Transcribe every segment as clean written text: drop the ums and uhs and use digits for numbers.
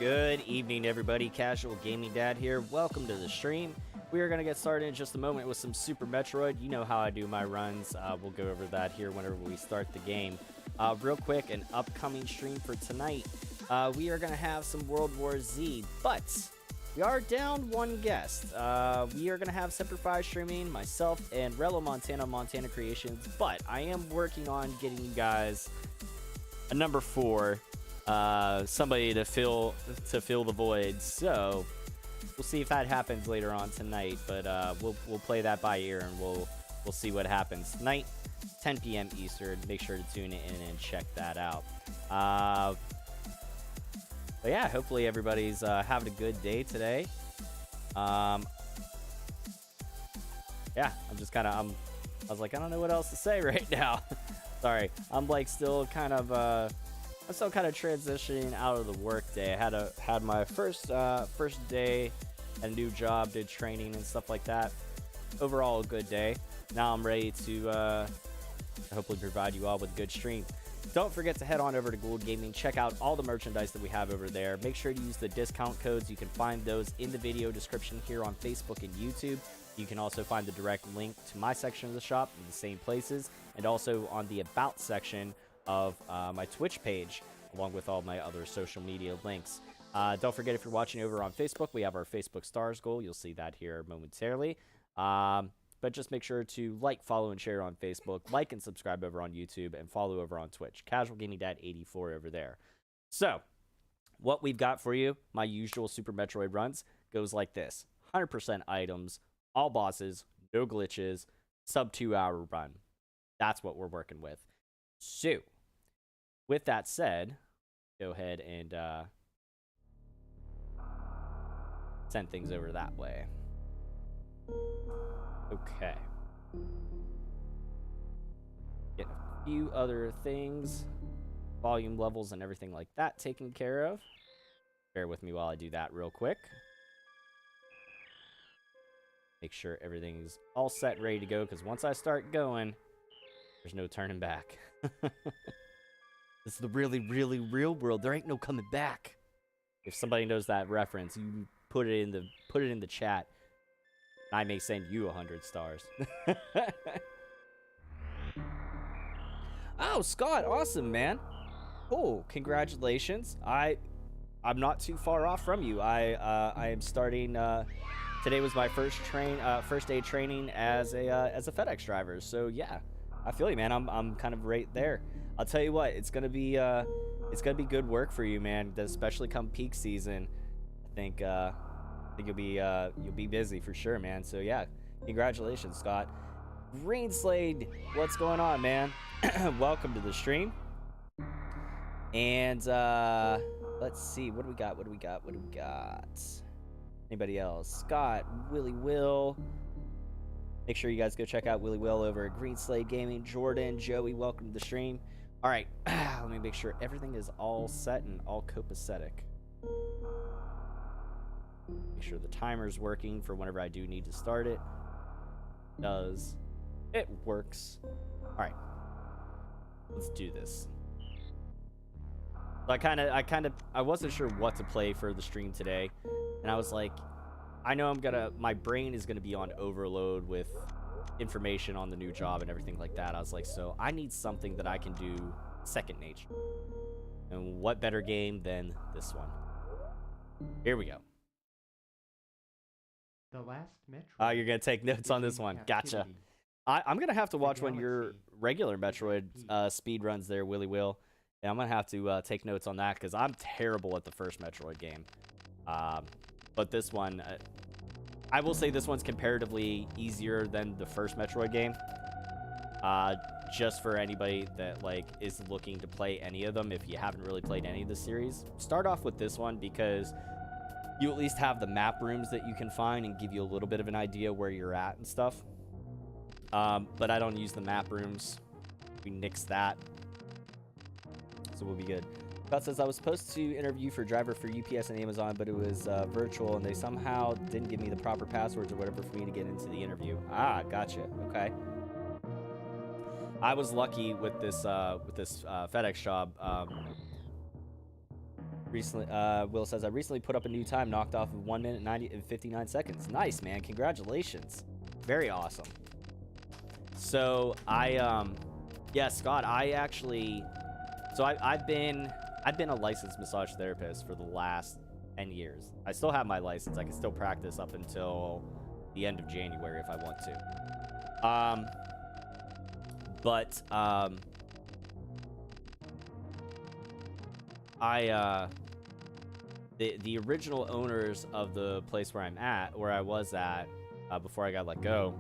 Good evening, everybody. Casual Gaming Dad here. Welcome to the stream. We are going to get started in just a moment with some Super Metroid. You know how I do my runs. We'll go over that here whenever we start the game. Real quick, an upcoming stream for tonight. We are going to have some World War Z, but we are down one guest. We are going to have Semper5 streaming, myself, and Rello Montana Creations, but I am working on getting you guys a number 4. Somebody to fill the void. So we'll see if that happens later on tonight, but we'll play that by ear and we'll see what happens tonight, 10 p.m. Eastern. Make sure to tune in and check that out. But yeah, hopefully everybody's having a good day today. Yeah, I was like, I don't know what else to say right now. Sorry, I'm like still kind of transitioning out of the work day. I had my first day at a new job, did training and stuff like that. Overall, a good day. Now I'm ready to hopefully provide you all with a good stream. Don't forget to head on over to Gould Gaming. Check out all the merchandise that we have over there. Make sure to use the discount codes. You can find those in the video description here on Facebook and YouTube. You can also find the direct link to my section of the shop in the same places, and also on the About section of my Twitch page, along with all my other social media links. Don't forget, if you're watching over on Facebook, we have our Facebook Stars goal. You'll see that here momentarily. But just make sure to like, follow, and share on Facebook, like and subscribe over on YouTube, and follow over on Twitch. Casual Gaming Dad 84 over there. So, what we've got for you, my usual Super Metroid runs, goes like this. 100% items, all bosses, no glitches, sub 2-hour run. That's what we're working with. So, with that said, go ahead and send things over that way. Okay. Get a few other things, volume levels and everything like that taken care of. Bear with me while I do that real quick. Make sure everything's all set, ready to go, because once I start going, there's no turning back. This is the really, really real world. There ain't no coming back. If somebody knows that reference, you put it in the chat. I may send you 100 stars. Oh, Scott, awesome, man. Oh, congratulations. I'm not too far off from you. I am starting. Today was my first day training as a FedEx driver. So yeah, I feel you, man. I'm kind of right there. I'll tell you what, it's gonna be good work for you, man. Especially come peak season. I think you'll be busy for sure, man. So yeah, congratulations, Scott. Greenslade, what's going on, man? Welcome to the stream. And let's see, what do we got? Anybody else? Scott, Willie Will. Make sure you guys go check out Willie Will over at Greenslade Gaming. Jordan, Joey, welcome to the stream. All right, let me make sure everything is all set and all copacetic. Make sure the timer's working for whenever I do need to start it. Does. It works. All right, let's do this. So I wasn't sure what to play for the stream today, and I was like, I know my brain is gonna be on overload with information on the new job and everything like that. I was like, so I need something that I can do second nature. And what better game than this one? Here we go. The last Metroid. Oh, you're gonna take notes on this one. Gotcha. I'm gonna have to watch one of your regular Metroid speed runs there, Willie Will. And I'm gonna have to take notes on that, because I'm terrible at the first Metroid game. But this one, I will say this one's comparatively easier than the first Metroid game. Just for anybody that is looking to play any of them, if you haven't really played any of the series, start off with this one, because you at least have the map rooms that you can find and give you a little bit of an idea where you're at and stuff. But I don't use the map rooms. We nix that, so we'll be good. Scott says, I was supposed to interview for driver for UPS and Amazon, but it was virtual, and they somehow didn't give me the proper passwords or whatever for me to get into the interview. Ah, gotcha. Okay. I was lucky with this FedEx job. Recently, Will says, I recently put up a new time, knocked off of 1 minute 90 and 59 seconds. Nice, man. Congratulations. Very awesome. So yeah, Scott, I actually, so I've been a licensed massage therapist for the last 10 years. I still have my license. I can still practice up until the end of January if I want to. The original owners of the place where I was at, before I got let go,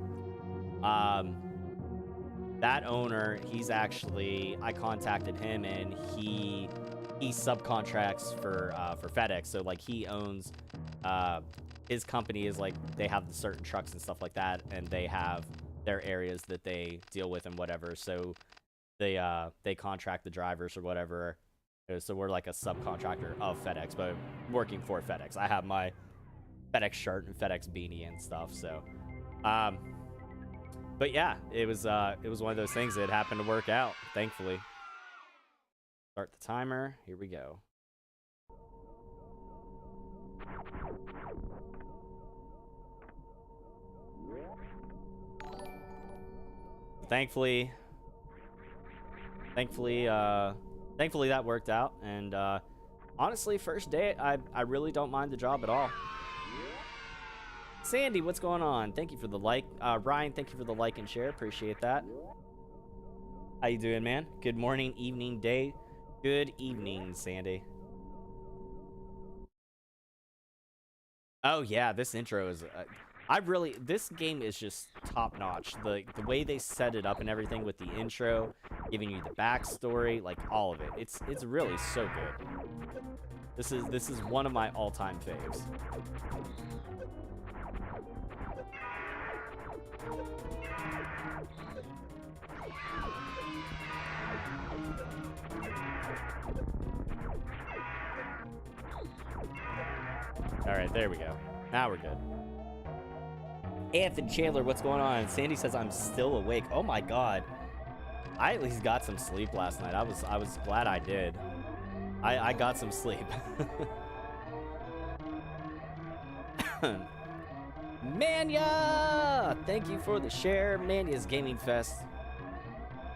that owner, I contacted him, and he subcontracts for FedEx. So like he owns, his company is like, they have the certain trucks and stuff like that, and they have their areas that they deal with and whatever. So they contract the drivers or whatever. So we're like a subcontractor of FedEx, but working for FedEx. I have my FedEx shirt and FedEx beanie and stuff. So, but yeah, it was one of those things that happened to work out, thankfully. Start the timer. Here we go. Thankfully that worked out, and honestly, first day, I really don't mind the job at all. Sandy, what's going on? Thank you for the like. Ryan, thank you for the like and share. Appreciate that. How you doing, man? Good morning, evening, day. Good evening, Sandy. Oh yeah, this intro is this game is just top notch. The way they set it up and everything with the intro, giving you the backstory, like all of it. It's really so good. This is one of my all-time faves. All right, there we go. Now we're good. Anthony Chandler, what's going on? Sandy says I'm still awake. Oh my god. I at least got some sleep last night. I was glad I did. I got some sleep. Mania! Thank you for the share. Mania's Gaming Fest.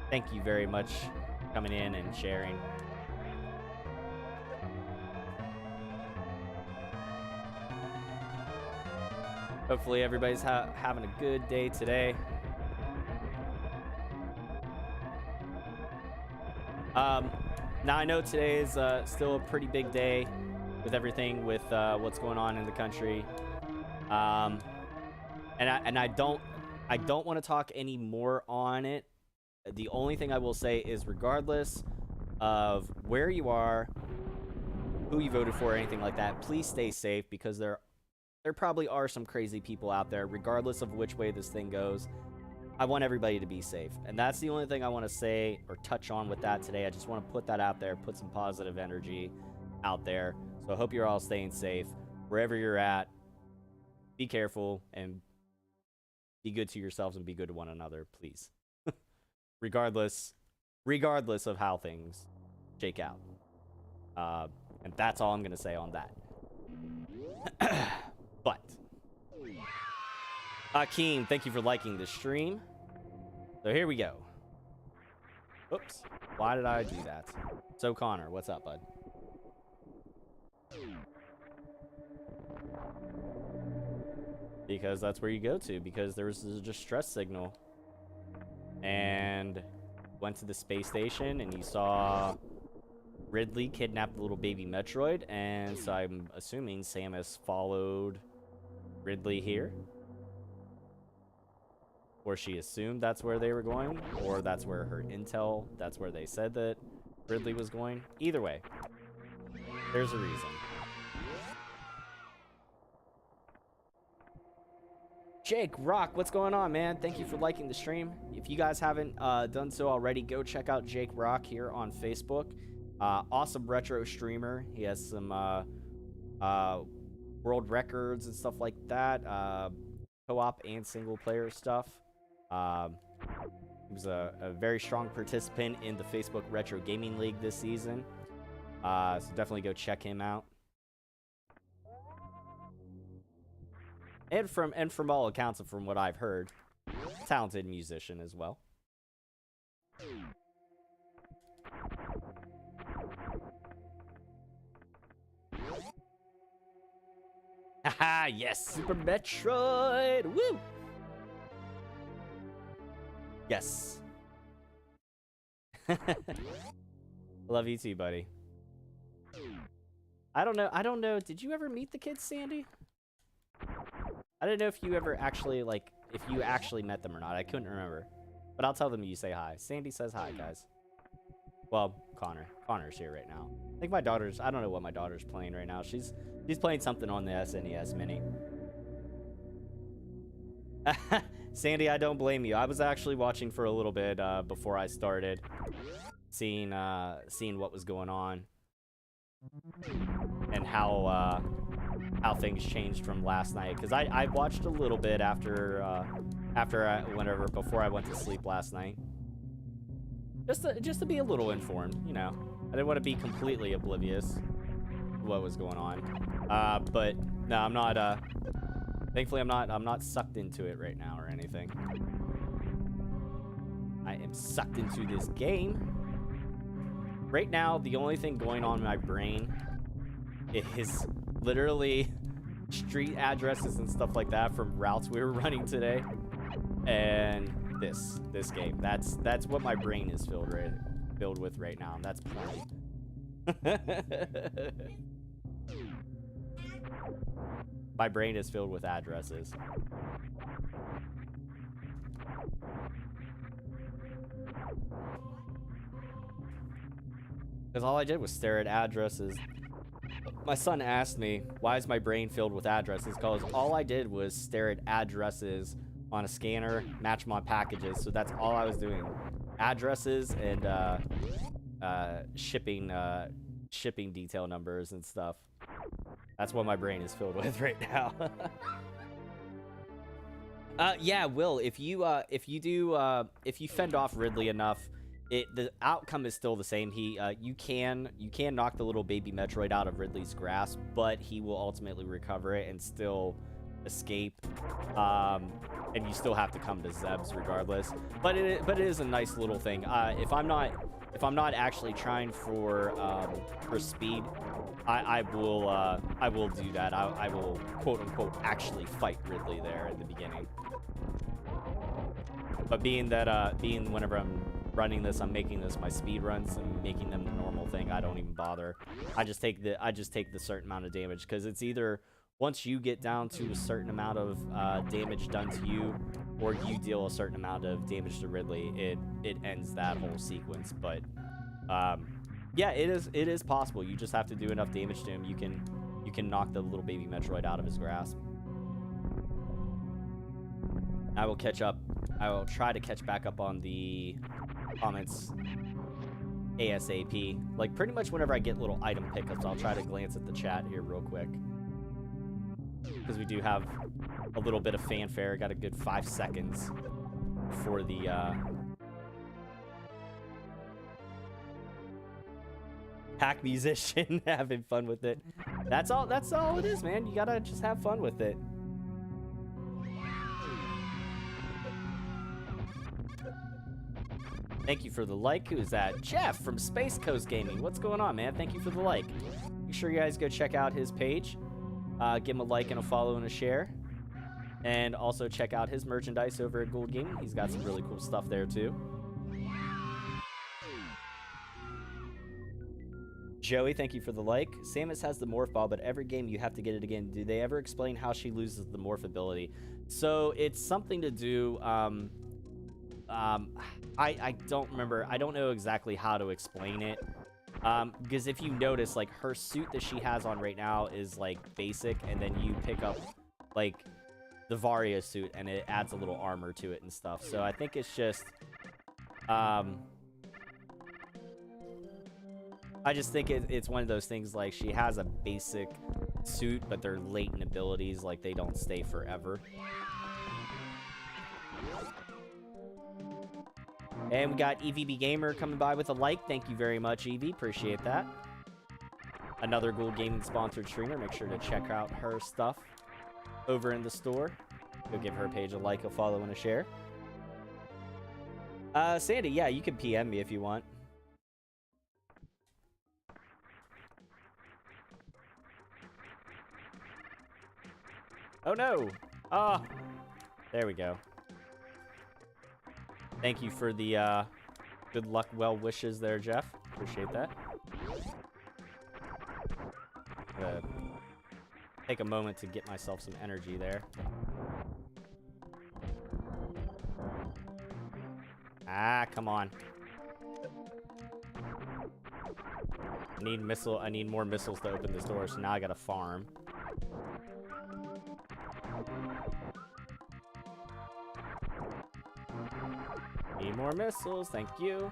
Thank you very much for coming in and sharing. Hopefully everybody's having a good day today. Now I know today is still a pretty big day with everything with what's going on in the country. And I don't want to talk any more on it. The only thing I will say is, regardless of where you are, who you voted for, or anything like that, please stay safe, because there probably are some crazy people out there, regardless of which way this thing goes. I want everybody to be safe. And that's the only thing I want to say or touch on with that today. I just want to put that out there, put some positive energy out there. So I hope you're all staying safe. Wherever you're at, be careful and be good to yourselves and be good to one another, please. regardless of how things shake out. And that's all I'm going to say on that. But Akeem, thank you for liking the stream. So here we go. Oops. Why did I do that? So Connor, what's up, bud? Because that's where you go to, because there was a distress signal. And went to the space station, and you saw Ridley kidnap the little baby Metroid, and so I'm assuming Samus followed Ridley here. Or she assumed that's where they were going, or that's where her intel, that's where they said that Ridley was going. Either way, there's a reason. Jake Rock, what's going on, man? Thank you for liking the stream. If you guys haven't done so already, go check out Jake Rock here on Facebook. Awesome retro streamer. He has some world records and stuff like that. Co-op and single player stuff. He was a very strong participant in the Facebook Retro Gaming League this season. So definitely go check him out. And from all accounts and from what I've heard, talented musician as well. Haha, yes, Super Metroid! Woo! Yes. Love you too, buddy. I don't know. Did you ever meet the kids, Sandy? I didn't know if you ever actually, like, if you actually met them or not. I couldn't remember. But I'll tell them you say hi. Sandy says hi, guys. Well, Connor. Connor's here right now. I think my daughter's... I don't know what my daughter's playing right now. She's playing something on the SNES Mini. Sandy, I don't blame you. I was actually watching for a little bit before I started. Seeing what was going on. And how things changed from last night. Because I watched a little bit before I went to sleep last night. Just to be a little informed, you know. I didn't want to be completely oblivious to what was going on. But no, I'm not. Thankfully, I'm not sucked into it right now or anything. I am sucked into this game. Right now, the only thing going on in my brain is literally street addresses and stuff like that from routes we were running today, and this game. That's what my brain is filled with right now, and that's plenty. My brain is filled with addresses. Because all I did was stare at addresses. My son asked me, why is my brain filled with addresses? Because all I did was stare at addresses on a scanner, match my packages. So that's all I was doing. Addresses and shipping detail numbers and stuff. That's what my brain is filled with right now. Yeah, Will, if you fend off Ridley enough, the outcome is still the same. You can knock the little baby Metroid out of Ridley's grasp, but he will ultimately recover it and still escape. And you still have to come to Zeb's regardless. But it is a nice little thing. If I'm not actually trying for speed, I will do that. I will quote unquote actually fight Ridley there at the beginning. But being whenever I'm running this, I'm making this my speed runs and making them the normal thing. I don't even bother. I just take the certain amount of damage, because it's either once you get down to a certain amount of damage done to you, or you deal a certain amount of damage to Ridley, it ends that whole sequence. But yeah, it is possible. You just have to do enough damage to him. You can knock the little baby Metroid out of his grasp. I will try to catch back up on the comments ASAP. Like, pretty much whenever I get little item pickups, I'll try to glance at the chat here real quick. Because we do have a little bit of fanfare. Got a good 5 seconds for the hack musician having fun with it. That's all it is, man. You gotta just have fun with it. Thank you for the like. Who is that? Jeff from Space Coast Gaming. What's going on, man? Thank you for the like. Make sure you guys go check out his page. Give him a like and a follow and a share. And also check out his merchandise over at Gold Gaming. He's got some really cool stuff there too. Joey, thank you for the like. Samus has the morph ball, but every game you have to get it again. Do they ever explain how she loses the morph ability? So it's something to do... I don't remember. I don't know exactly how to explain it. Because if you notice, like, her suit that she has on right now is, like, basic, and then you pick up, like, the Varia suit, and it adds a little armor to it and stuff. So I think it's just, I just think it's one of those things, like, she has a basic suit, but they're latent abilities, like, they don't stay forever. And we got EVB Gamer coming by with a like. Thank you very much, Evie. Appreciate that. another Ghoul Gaming sponsored streamer. Make sure to check out her stuff over in the store. Go give her page a like, a follow, and a share. Sandy, yeah, you can PM me if you want. Oh no! Ah! There we go. Thank you for the good luck, well wishes there, Jeff. Appreciate that. Take a moment to get myself some energy there. Ah, come on. I need more missiles to open this door, so now I gotta farm. Need more missiles, thank you.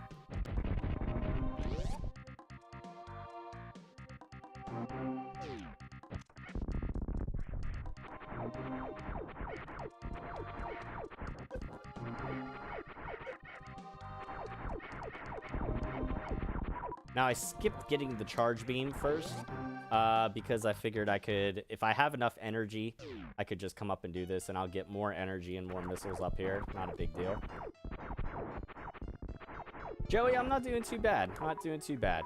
Now, I skipped getting the charge beam first, because I figured I could, if I have enough energy, I could just come up and do this, and I'll get more energy and more missiles up here. Not a big deal. Joey, I'm not doing too bad. Not doing too bad.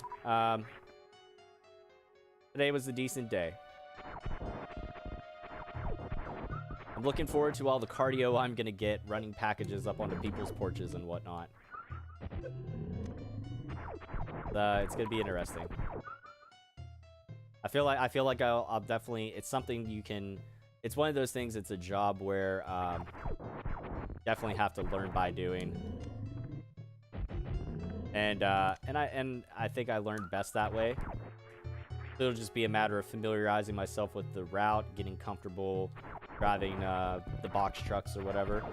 Today was a decent day. I'm looking forward to all the cardio I'm gonna get running packages up onto people's porches and whatnot. It's gonna be interesting. I feel like I'll definitely. It's something you can. It's one of those things. It's a job where definitely have to learn by doing. And I think I learned best that way. It'll just be a matter of familiarizing myself with the route, getting comfortable driving the box trucks or whatever.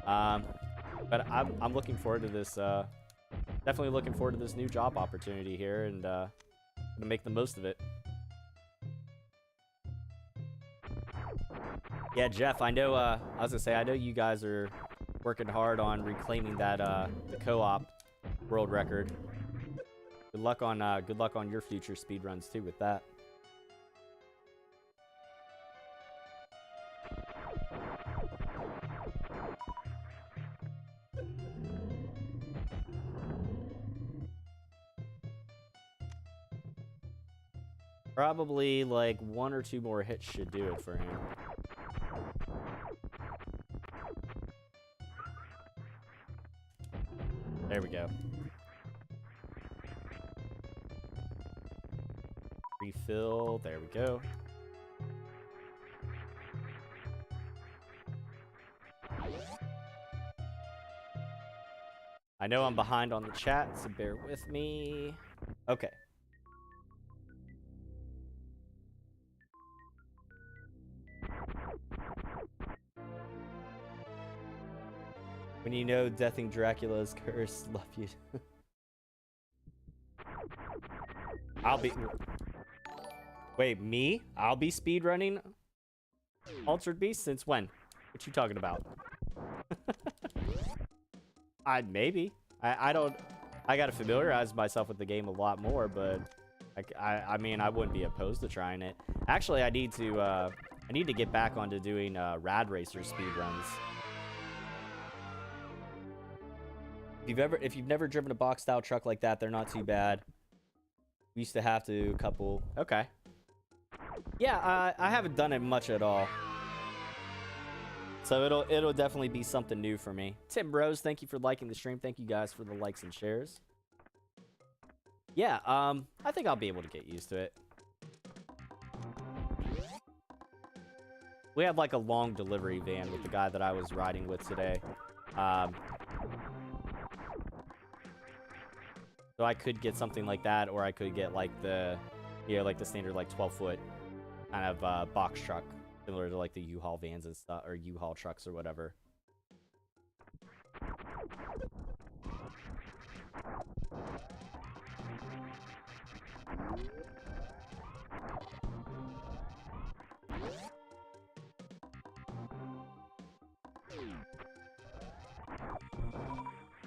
But I'm looking forward to this. Definitely looking forward to this new job opportunity here, and gonna make the most of it. Yeah, Jeff, I know. I was gonna say, I know you guys are working hard on reclaiming that the co-op world record. Good luck on your future speedruns too with that. Probably like 1 or 2 more hits should do it for him. There we go. Refill. There we go. I know I'm behind on the chat, so bear with me. Okay. When you know deathing Dracula's curse, love you. I'll be... Wait, me? I'll be speedrunning Altered Beast? Since when? What you talking about? Maybe. I don't... I gotta familiarize myself with the game a lot more, but... I mean, I wouldn't be opposed to trying it. Actually, I need to get back onto doing Rad Racer speedruns. If you've never driven a box style truck like that, they're not too bad. We used to have to a couple. Okay. Yeah, I haven't done it much at all. So it'll definitely be something new for me. Tim Bros, thank you for liking the stream. Thank you guys for the likes and shares. Yeah, I think I'll be able to get used to it. We had like a long delivery van with the guy that I was riding with today. So I could get something like that, or I could get like the, like the standard like 12-foot kind of box truck, similar to like the U-Haul vans and stuff, or U-Haul trucks or whatever.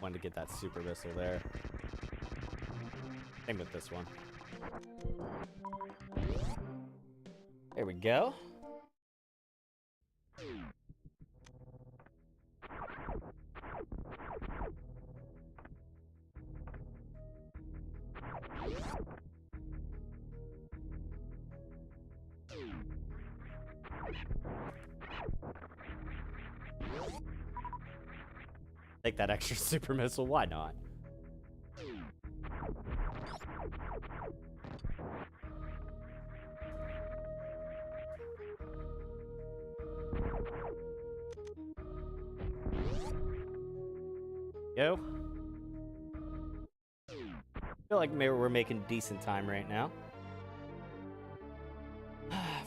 Wanted to get that super missile there. Same with this one. There we go. Take that extra super missile, why not? Go. Feel like maybe we're making decent time right now.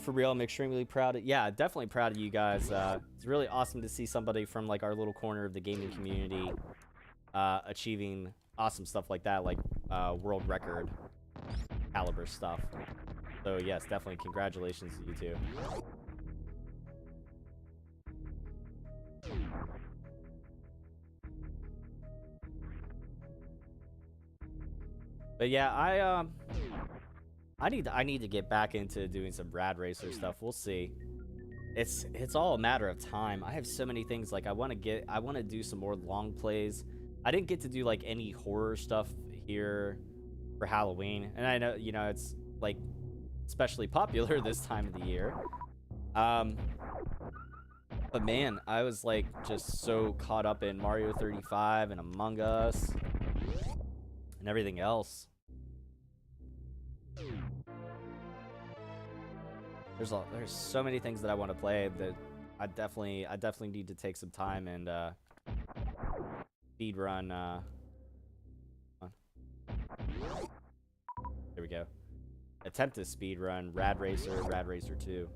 For real, I'm extremely proud of, yeah, definitely proud of you guys. It's really awesome to see somebody from like our little corner of the gaming community achieving awesome stuff like that, like world record caliber stuff. So yes, definitely congratulations to you too. But yeah, I need to get back into doing some Rad Racer stuff. We'll see. It's all a matter of time. I have so many things, like I want to do some more long plays. I didn't get to do like any horror stuff here for Halloween, and I know, you know, it's like especially popular this time of the year. But man, I was like just so caught up in Mario 35 and Among Us and everything else. There's so many things that I want to play that I definitely need to take some time and speedrun. There we go. Attempt to speedrun Rad Racer 2.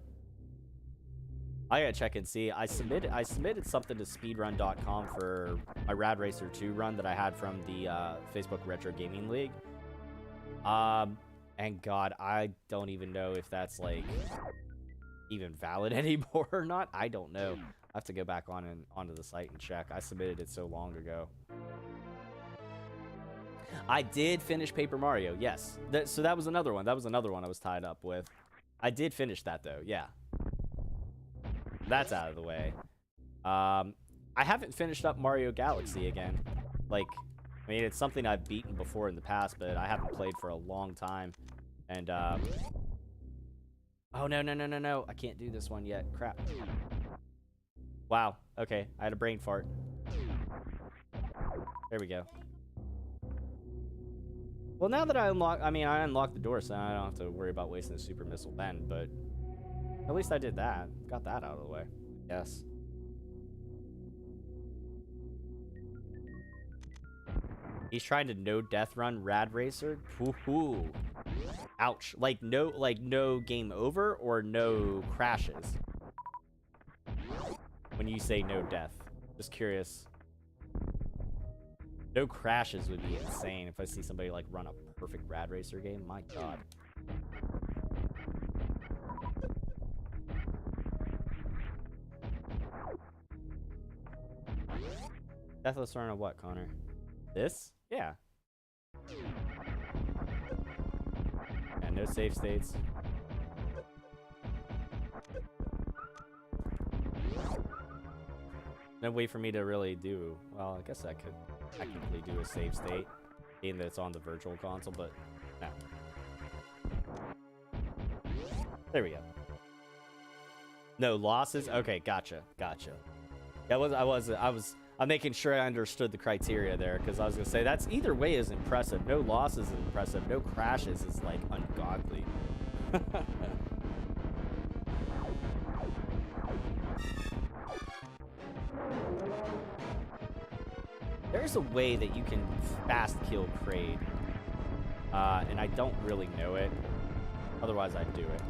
I gotta check and see. I submitted something to speedrun.com for my Rad Racer 2 run that I had from the Facebook Retro Gaming League. And God, I don't even know if that's like even valid anymore or not. I don't know. I have to go back onto the site and check. I submitted it so long ago. I did finish Paper Mario, yes. So that was another one. That was another one I was tied up with. I did finish that though, yeah. That's out of the way. I haven't finished up Mario Galaxy again. Like, I mean, it's something I've beaten before in the past, but I haven't played for a long time. And, oh, no. I can't do this one yet. Crap. Wow. Okay. I had a brain fart. There we go. Well, now that I unlocked the door, so I don't have to worry about wasting a super missile then, but at least I did that. Got that out of the way. Yes. He's trying to no death run Rad Racer. Woohoo! Ouch! Like no game over or no crashes. When you say no death, just curious. No crashes would be insane if I see somebody like run a perfect Rad Racer game. My God. Deathless run of what, Connor? This? Yeah. Yeah, no save states. No way for me to really do. Well, I guess I could technically do a save state, being that it's on the virtual console, but no. There we go. No losses? Okay, gotcha. I'm making sure I understood the criteria there, because I was going to say, that's either way is impressive. No losses is impressive. No crashes is, like, ungodly. There's a way that you can fast kill Kraid, and I don't really know it. Otherwise, I'd do it.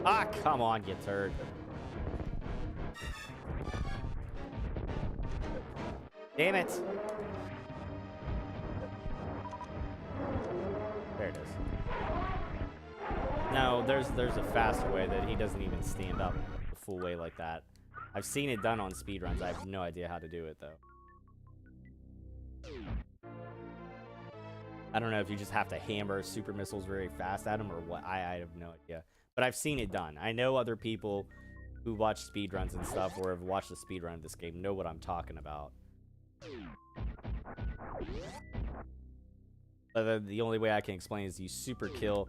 Ah, come on, you turd. Damn it. There it is. No, there's a faster way that he doesn't even stand up the full way like that. I've seen it done on speedruns. I have no idea how to do it, though. I don't know if you just have to hammer super missiles very fast at them or what. I have no idea. But I've seen it done. I know other people who watch speedruns and stuff or have watched the speedrun of this game know what I'm talking about. But the only way I can explain is you kill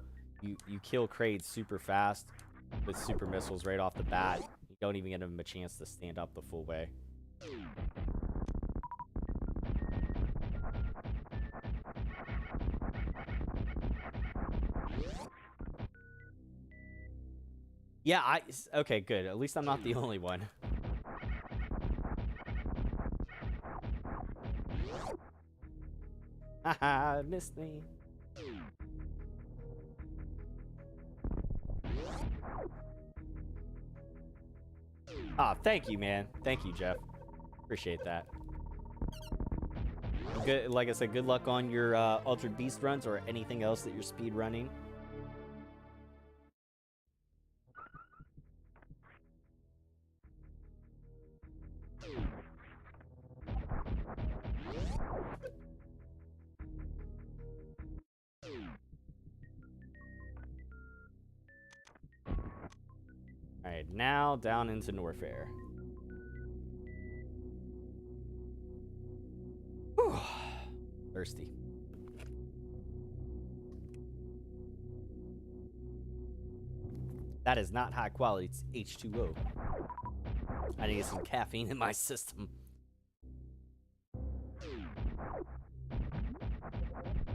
Kraid super fast with super missiles right off the bat. You don't even give him a chance to stand up the full way. Yeah, okay, good. At least I'm not the only one. Haha, missed me. Ah, thank you, man. Thank you, Jeff. Appreciate that. Good, like I said, good luck on your Altered Beast runs or anything else that you're speed running. Alright, now down into Norfair. Whew. Thirsty. That is not high quality, it's H2O. I need some caffeine in my system.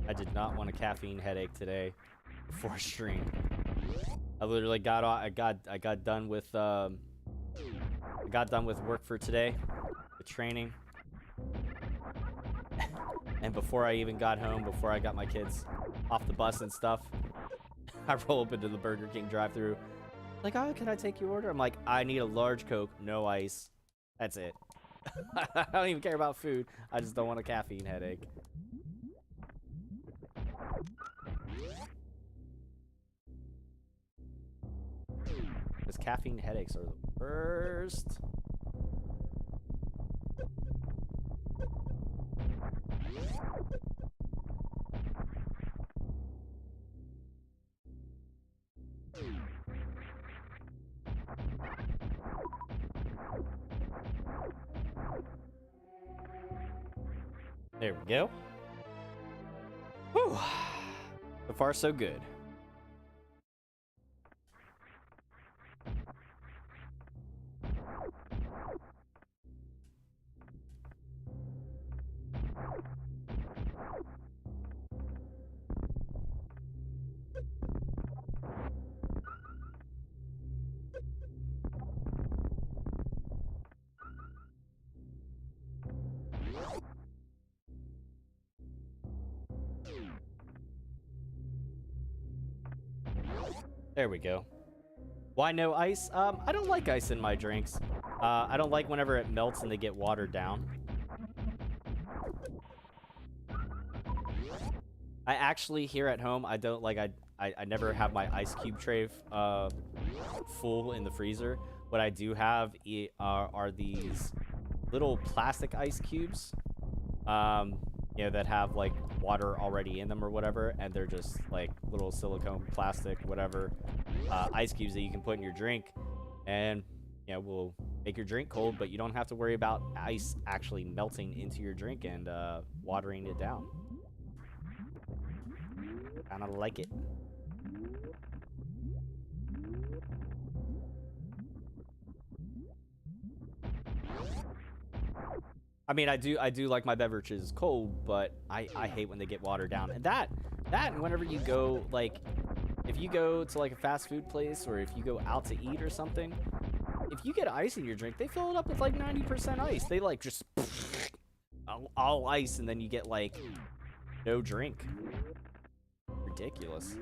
I did not want a caffeine headache today before stream. I literally got done with work for today, the training. And before I even got home, before I got my kids off the bus and stuff, I roll up into the Burger King drive-thru. Like, oh, can I take your order? I'm like, I need a large Coke, no ice. That's it. I don't even care about food. I just don't want a caffeine headache. Because caffeine headaches are the worst. There we go. Whew. So far, so good. There we go. Why no ice? I don't like ice in my drinks. I don't like whenever it melts and they get watered down. I actually, here at home, I don't like, I never have my ice cube tray full in the freezer. What I do have are these little plastic ice cubes, you know, that have like water already in them or whatever, and they're just like little silicone plastic whatever ice cubes that you can put in your drink, and you know, will make your drink cold, but you don't have to worry about ice actually melting into your drink and watering it down. Kind of like it. I mean, I do like my beverages cold, but I hate when they get watered down. And that and whenever you go, like, if you go to like a fast food place or if you go out to eat or something, if you get ice in your drink, they fill it up with like 90% ice. They like just all ice, and then you get like no drink. Ridiculous.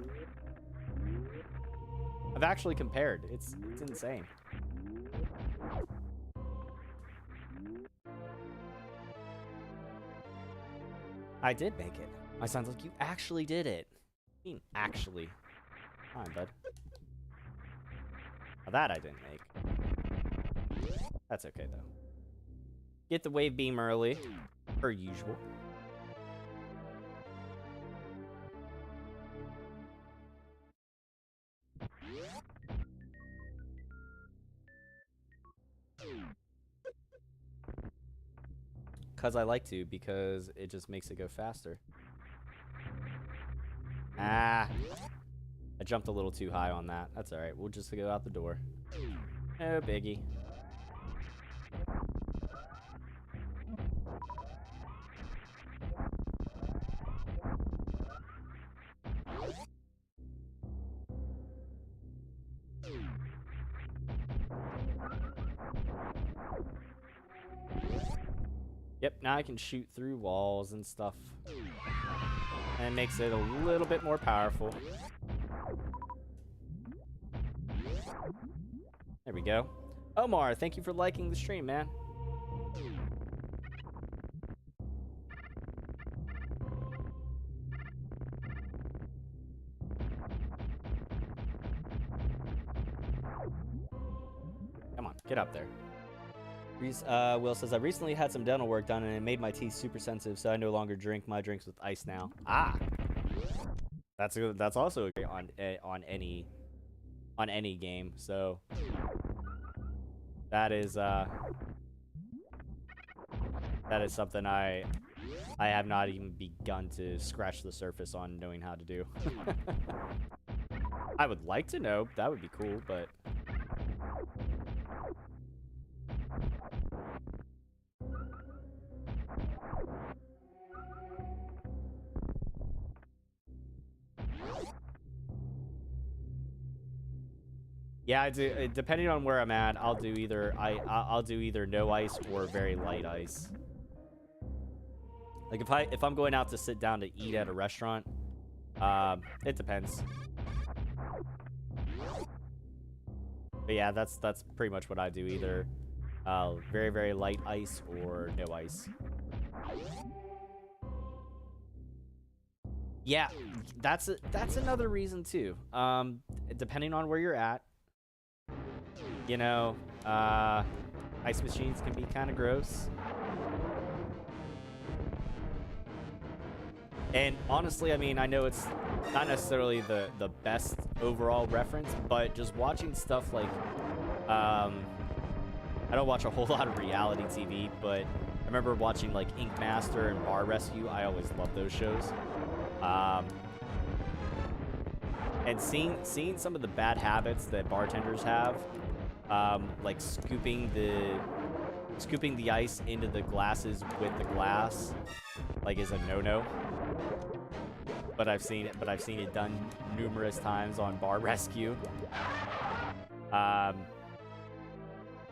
I've actually compared. It's insane. I did make it. My son's like, you actually did it. I mean, actually. Fine, bud. Now that I didn't make. That's okay, though. Get the wave beam early, per usual. Because I like to, because it just makes it go faster. Ah. I jumped a little too high on that. That's alright. We'll just go out the door. No biggie. Yep, now I can shoot through walls and stuff. And it makes it a little bit more powerful. There we go. Omar, thank you for liking the stream, man. Come on, get up there. Will says, I recently had some dental work done and it made my teeth super sensitive, so I no longer drink my drinks with ice now. Ah, that's also great on any game. So that is something I have not even begun to scratch the surface on knowing how to do. I would like to know. That would be cool, but. Yeah, I do. Depending on where I'm at, I'll do either I'll do either no ice or very light ice. Like if I'm going out to sit down to eat at a restaurant, it depends. But yeah, that's pretty much what I do. Either very, very light ice or no ice. Yeah, that's another reason too. Depending on where you're at, you know, ice machines can be kind of gross. And honestly, I mean, I know it's not necessarily the best overall reference, but just watching stuff like, I don't watch a whole lot of reality TV, but I remember watching like Ink Master and Bar Rescue. I always loved those shows. And seeing some of the bad habits that bartenders have, like scooping the ice into the glasses with the glass, like, is a no-no. But I've seen it done numerous times on Bar Rescue.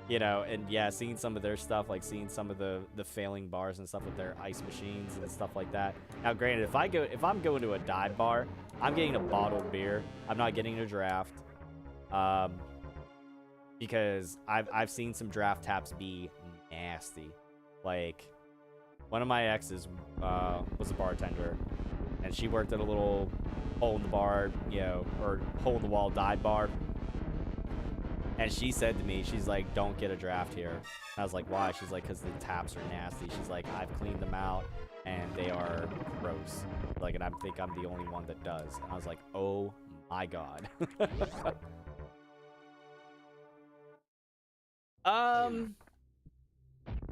You know, and yeah, seeing some of their stuff, like seeing some of the failing bars and stuff with their ice machines and stuff like that. Now, granted, if I'm going to a dive bar, I'm getting a bottled beer. I'm not getting a draft. Because I've seen some draft taps be nasty. Like, one of my exes was a bartender, and she worked at a little hole in the bar, you know, or hole in the wall dive bar. And she said to me, she's like, don't get a draft here. And I was like, why? She's like, because the taps are nasty. She's like, I've cleaned them out and they are gross. Like, and I think I'm the only one that does. And I was like, oh my God. I'll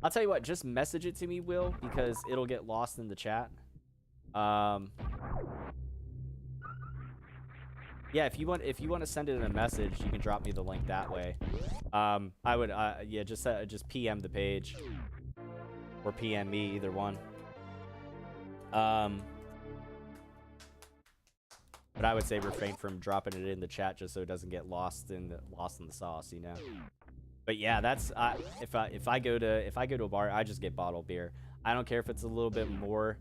tell you what, just message it to me, Will, because it'll get lost in the chat. Yeah, if you want to send it in a message, you can drop me the link that way. I would yeah, just PM the page or PM me, either one. But I would say refrain from dropping it in the chat just so it doesn't get lost in the sauce, you know. But yeah, that's if I go to a bar, I just get bottled beer. I don't care if it's a little bit more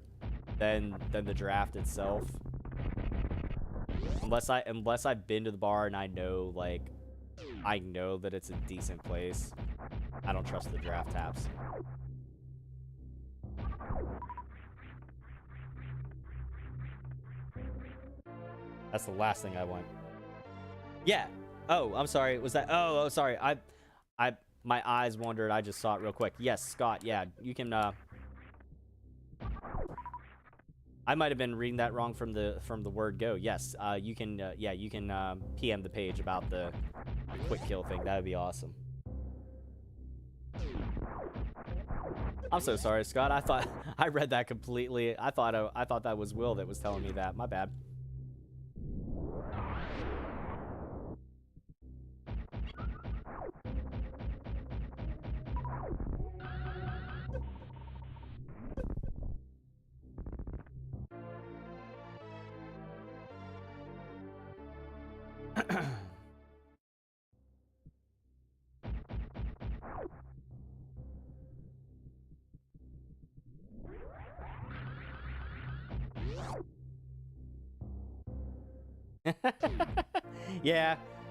than the draft itself. Unless I've been to the bar and I know that it's a decent place, I don't trust the draft taps. That's the last thing I want. Yeah. Oh, I'm sorry. Was that? Oh, sorry. my eyes wandered. I just saw it real quick. Yes, Scott. Yeah, you can. I might have been reading that wrong from the word go. Yes, you can. Yeah, you can PM the page about the quick kill thing. That would be awesome. I'm so sorry, Scott. I thought I read that completely. I thought that was Will that was telling me that. My bad.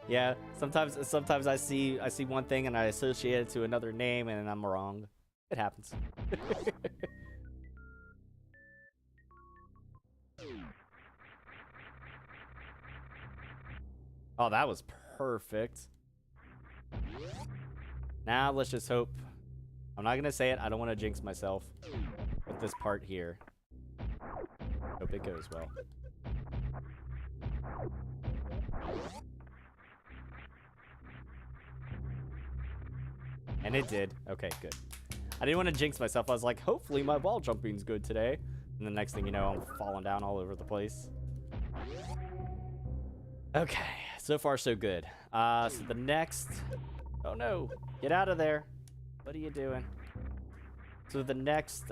Yeah. Sometimes I see one thing and I associate it to another name and I'm wrong. It happens. Oh, that was perfect. Now let's just hope. I'm not gonna say it. I don't want to jinx myself with this part here. Hope it goes well. And it did. Okay, good. I didn't want to jinx myself. I was like, hopefully my wall jumping's good today. And the next thing you know, I'm falling down all over the place. Okay, so far so good. So the next... Oh no, get out of there. What are you doing? So the next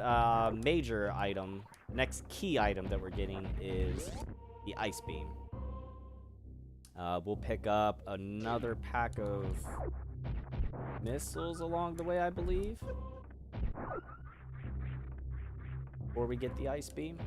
major item, the next key item that we're getting is the ice beam. We'll pick up another pack of missiles along the way, I believe. Before we get the ice beam.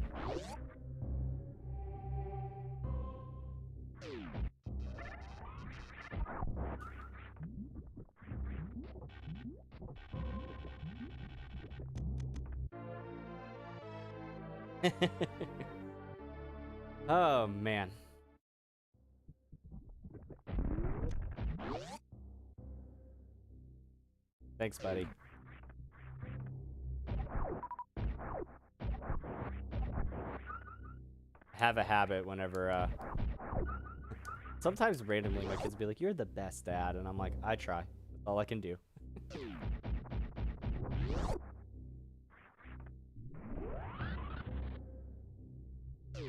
Oh, man. Thanks, buddy. I have a habit whenever, sometimes randomly my kids be like, you're the best dad. And I'm like, I try. That's all I can do.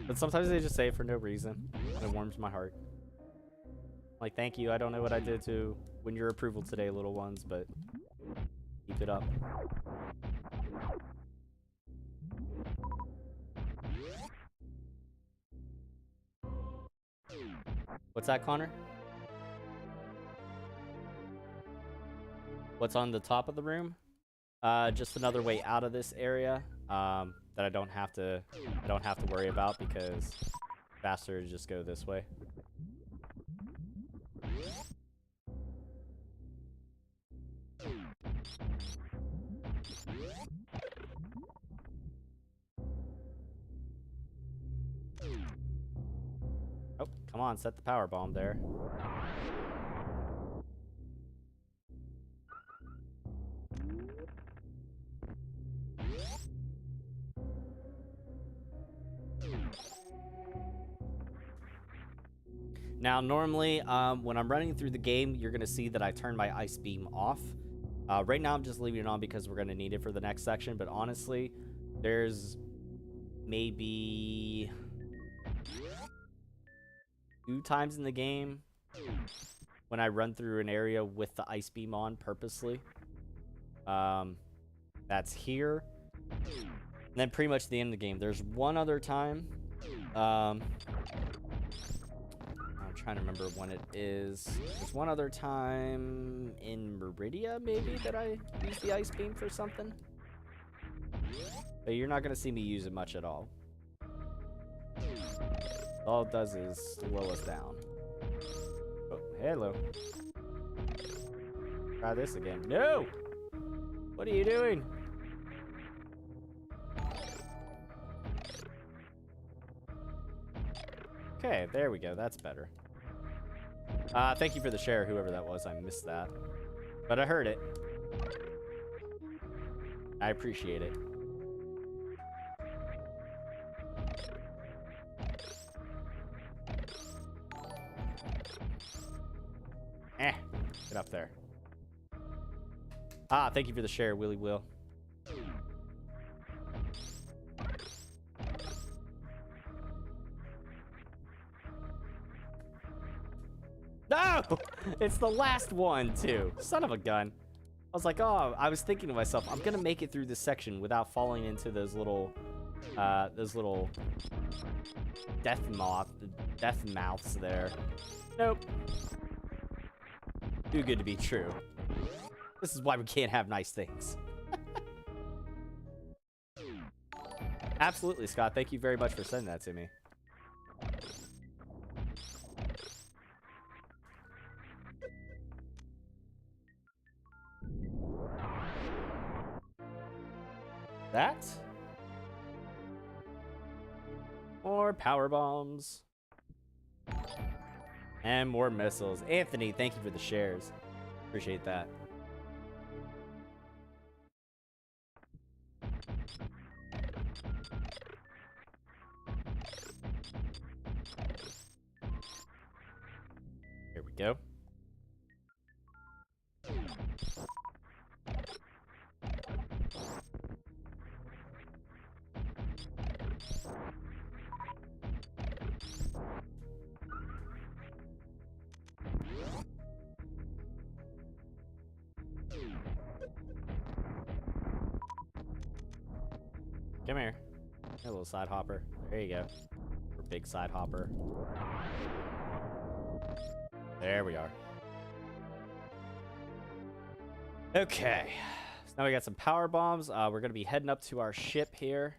But sometimes they just say it for no reason. And it warms my heart. Like, thank you. I don't know what I did to win your approval today, little ones, but keep it up. What's that, Connor? What's on the top of the room? Just another way out of this area that I don't have to worry about because it's faster to just go this way. Oh, come on, set the power bomb there. Now, normally, when I'm running through the game, you're going to see that I turn my ice beam off. Right now, I'm just leaving it on because we're going to need it for the next section. But honestly, there's maybe 2 times in the game when I run through an area with the ice beam on purposely. That's here. And then pretty much the end of the game. There's one other time. I'm trying to remember when it is. There's one other time in Meridia, maybe, that I used the ice beam for something. But you're not going to see me use it much at all. All it does is slow us down. Oh, hello. Try this again. No! What are you doing? Okay, there we go. That's better. Thank you for the share, whoever that was. I missed that. But I heard it. I appreciate it. Get up there. Ah, thank you for the share, Willy Will. No! It's the last one, too. Son of a gun. I was like, oh, I was thinking to myself, I'm gonna make it through this section without falling into those little death mouths there. Nope. Too good to be true. This is why we can't have nice things. Absolutely, Scott. Thank you very much for sending that to me. That. More power bombs. And more missiles. Anthony, thank you for the shares. Appreciate that. Here we go. Come here. A little side hopper. There you go. Or big side hopper. There we are. Okay. So now we got some power bombs. We're going to be heading up to our ship here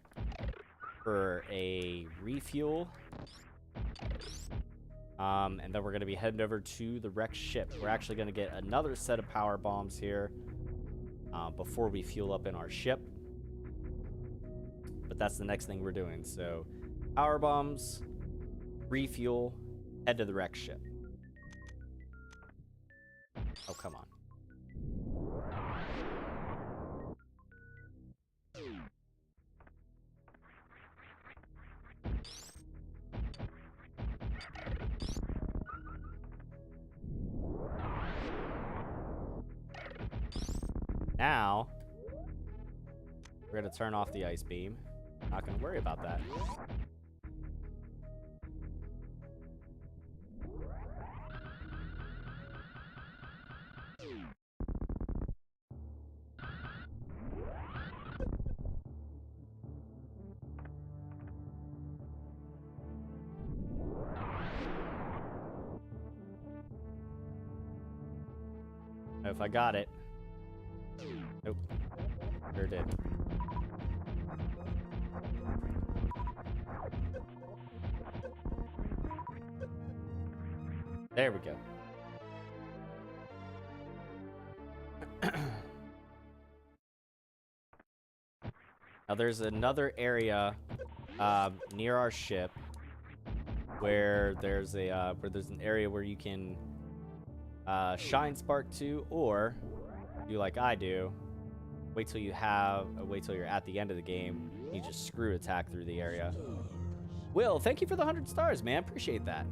for a refuel. And then we're going to be heading over to the wrecked ship. We're actually going to get another set of power bombs here before we fuel up in our ship. But that's the next thing we're doing. So, power bombs, refuel, head to the wrecked ship. Oh, come on. Now, we're going to turn off the ice beam. Not going to worry about that. If I got it. Nope. Sure did. There we go. Now there's another area near our ship where there's an area where you can shine spark to, or do like I do, wait till you're at the end of the game, you just screw attack through the area. Will, thank you for the 100 stars, man. Appreciate that.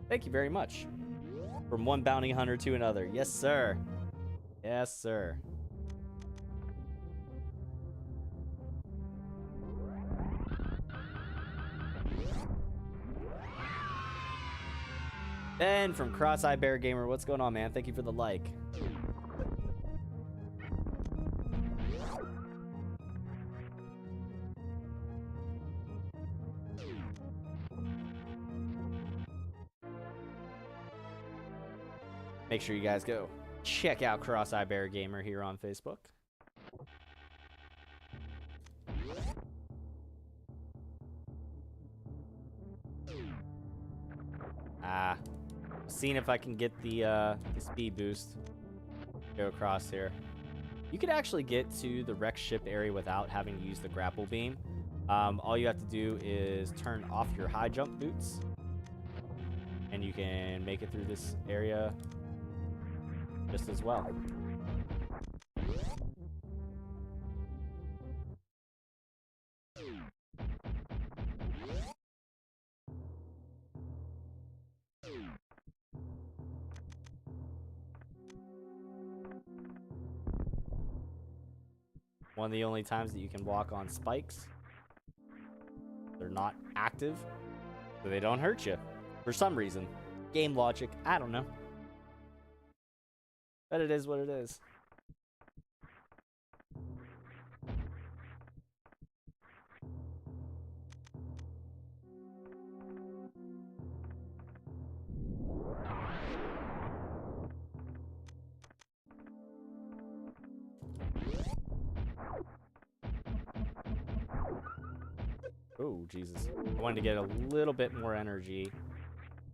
Thank you very much. From one bounty hunter to another. Yes, sir. Yes, sir. Ben from Cross-Eye Bear Gamer. What's going on, man? Thank you for the like. Make sure you guys go check out Cross-Eye Bear Gamer here on Facebook. Seeing if I can get the speed boost. Go across here. You could actually get to the wrecked ship area without having to use the grapple beam. All you have to do is turn off your high jump boots, and you can make it through this area just as well. One of the only times that you can walk on spikes. They're not active, so they don't hurt you. For some reason. Game logic, I don't know. But it is what it is. Oh, Jesus. I wanted to get a little bit more energy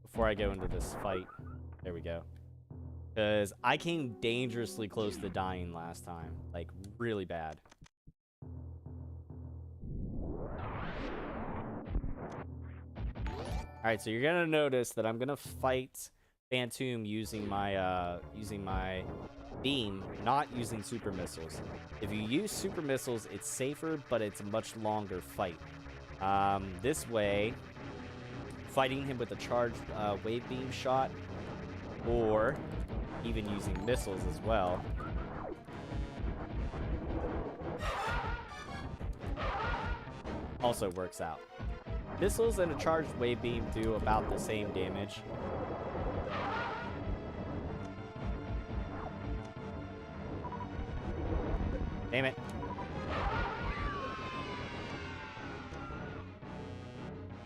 before I go into this fight. There we go. Because I came dangerously close to dying last time. Like, really bad. Alright, so you're going to notice that I'm going to fight Phantom using my beam, not using super missiles. If you use super missiles, it's safer, but it's a much longer fight. This way, fighting him with a charged wave beam shot, or even using missiles as well, also works out. Missiles and a charged wave beam do about the same damage. Damn it.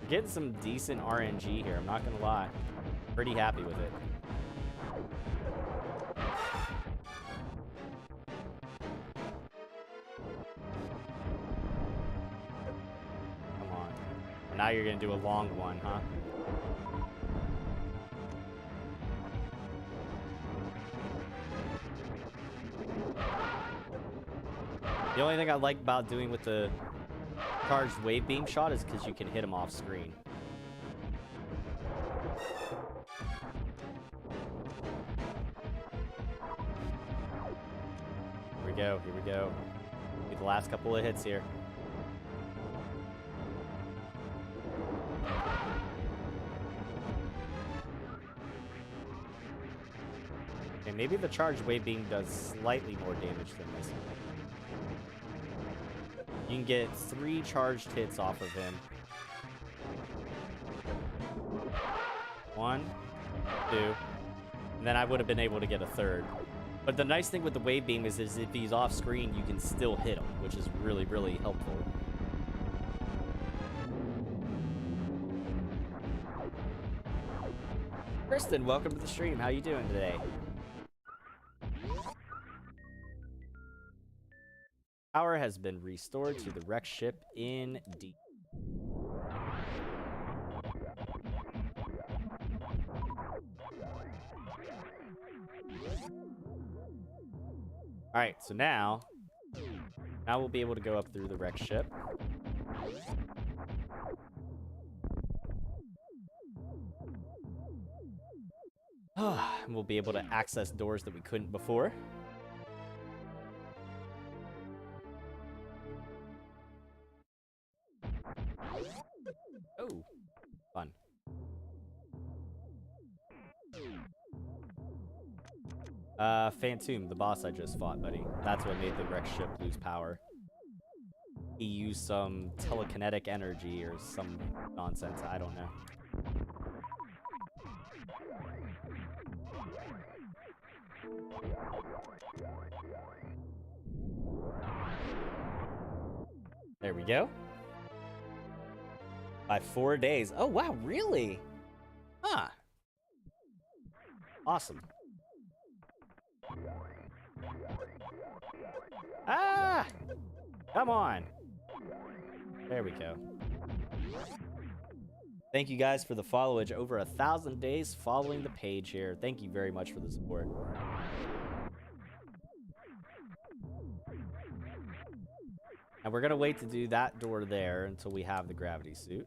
We're getting some decent RNG here, I'm not gonna lie. Pretty happy with it. Come on. Now you're gonna do a long one, huh? The only thing I like about doing with the charged wave beam shot is because you can hit him off screen. Here we go, here we go. Be the last couple of hits here. Okay, maybe the charged wave beam does slightly more damage than this. You can get 3 charged hits off of him. 1, 2, and then I would have been able to get a 3rd. But the nice thing with the wave beam is if he's off screen, you can still hit him, which is really, really helpful. Kristen, welcome to the stream. How you doing today? Power has been restored to the wrecked ship in D. Alright, so now we'll be able to go up through the wrecked ship. And we'll be able to access doors that we couldn't before. Oh, fun. Phantom, the boss I just fought, buddy. That's what made the wrecked ship lose power. He used some telekinetic energy or some nonsense, I don't know. There we go. By 4 days. Oh, wow, really? Huh. Awesome. Ah! Come on. There we go. Thank you guys for the followage. Over 1,000 days following the page here. Thank you very much for the support. And we're going to wait to do that door there until we have the gravity suit.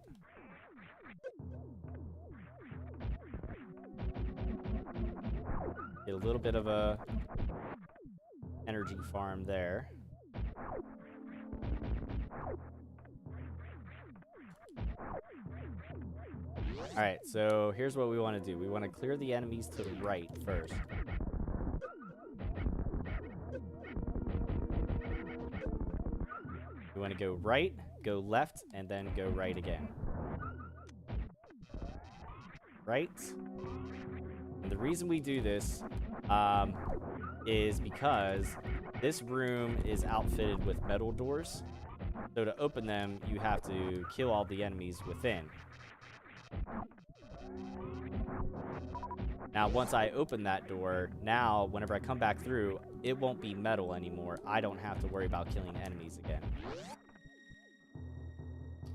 Get a little bit of a energy farm there. Alright, so here's what we want to do. We want to clear the enemies to the right first. We want to go right, go left, and then go right again. Right? And the reason we do this is because this room is outfitted with metal doors. So to open them, you have to kill all the enemies within. Now, once I open that door, now, whenever I come back through, it won't be metal anymore. I don't have to worry about killing enemies again.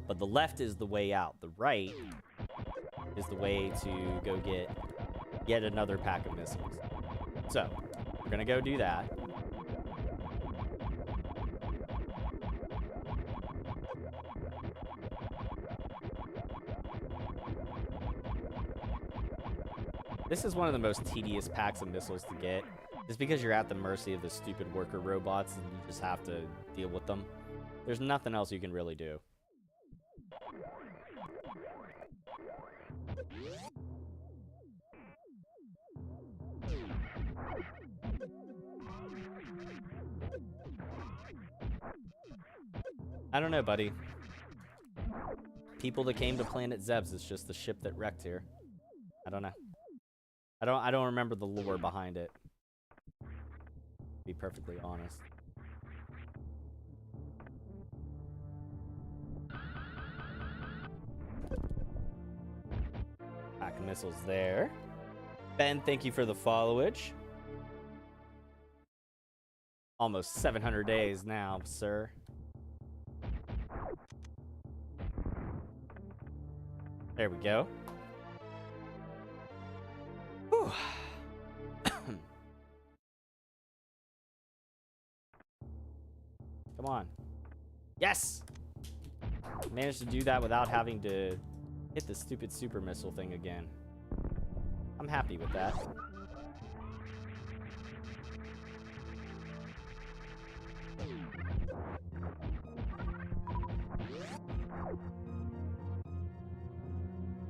But the left is the way out. The right is the way to go get yet another pack of missiles. So, we're going to go do that. This is one of the most tedious packs of missiles to get. Just because you're at the mercy of the stupid worker robots and you just have to deal with them. There's nothing else you can really do. I don't know, buddy. People that came to Planet Zebs is just the ship that wrecked here. I don't know. I don't remember the lore behind it. To be perfectly honest. Pack of missiles there. Ben, thank you for the followage. Almost 700 days now, sir. There we go. Whew. Come on. Yes! Managed to do that without having to hit the stupid super missile thing again. I'm happy with that.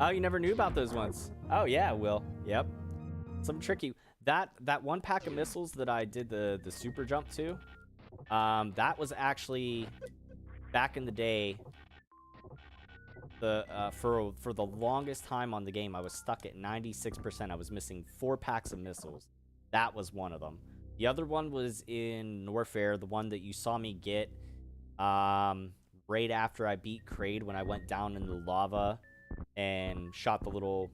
Oh, you never knew about those ones. Oh yeah, Will. Yep. Some tricky. That one pack of missiles that I did the super jump to, that was actually back in the day. For the longest time on the game, I was stuck at 96%. I was missing 4 packs of missiles. That was one of them. The other one was in Norfair, the one that you saw me get right after I beat Kraid when I went down in the lava and shot the little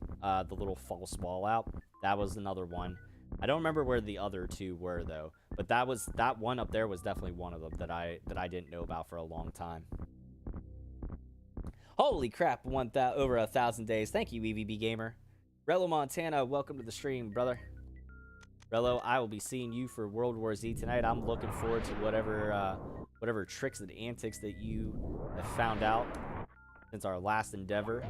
false wall out. That was another one. I don't remember where the other 2 were though, but that one up there was definitely one of them that I didn't know about for a long time. Holy crap, over 1,000 days. Thank you, EVB Gamer. Rello Montana, welcome to the stream, brother. Rello, I will be seeing you for World War Z tonight. I'm looking forward to whatever tricks and antics that you have found out since our last endeavor.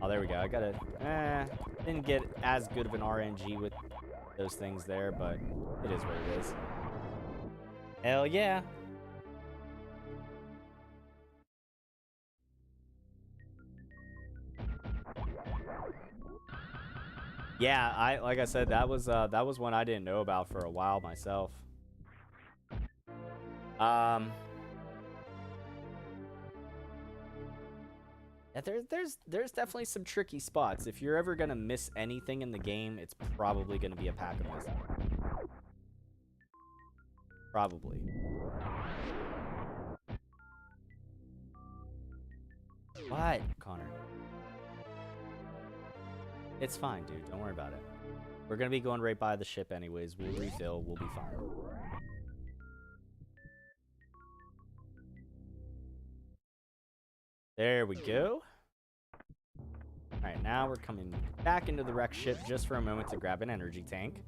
Oh, there we go. I gotta... didn't get as good of an RNG with those things there, but it is what it is. Hell yeah. Yeah, like I said, that was one I didn't know about for a while myself. Yeah, there's definitely some tricky spots. If you're ever gonna miss anything in the game, it's probably gonna be a pack of missiles. Probably. What, Connor? It's fine, dude. Don't worry about it. We're gonna be going right by the ship anyways. We'll refill. We'll be fine. There we go. Alright, now we're coming back into the wreck ship just for a moment to grab an energy tank.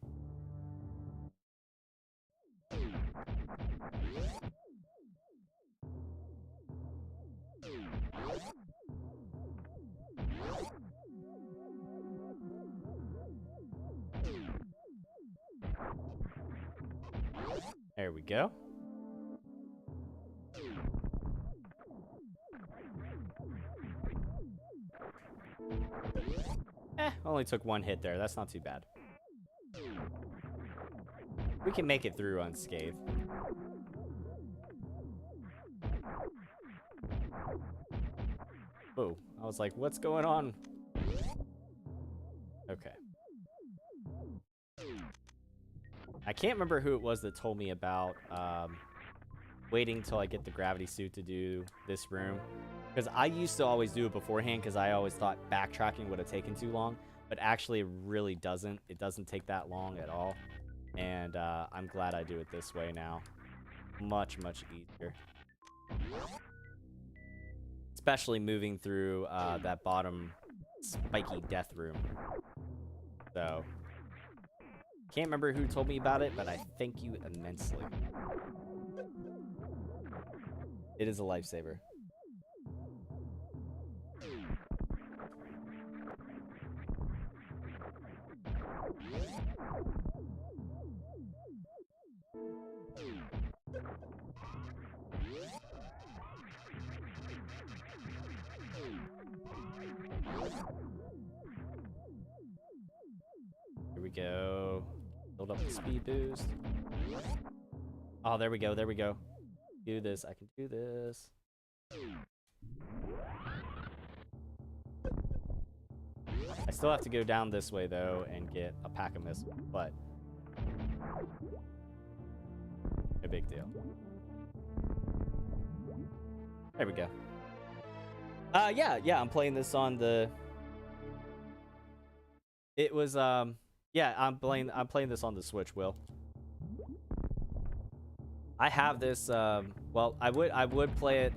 There we go. Only took one hit there. That's not too bad. We can make it through unscathed. Whoa. I was like, what's going on? Okay. I can't remember who it was that told me about waiting till I get the gravity suit to do this room. Because I used to always do it beforehand because I always thought backtracking would have taken too long. But actually, it really doesn't. It doesn't take that long at all. And I'm glad I do it this way now. Much, much easier. Especially moving through that bottom spiky death room. So, can't remember who told me about it, but I thank you immensely. It is a lifesaver. Here we go. Build up the speed boost. Oh, there we go. There we go. Do this. I can do this. I still have to go down this way, though, and get a pack of missiles, but no big deal. There we go. Yeah, I'm playing this on the... It was, yeah, I'm playing this on the Switch, Will. I have this, well, I would play it.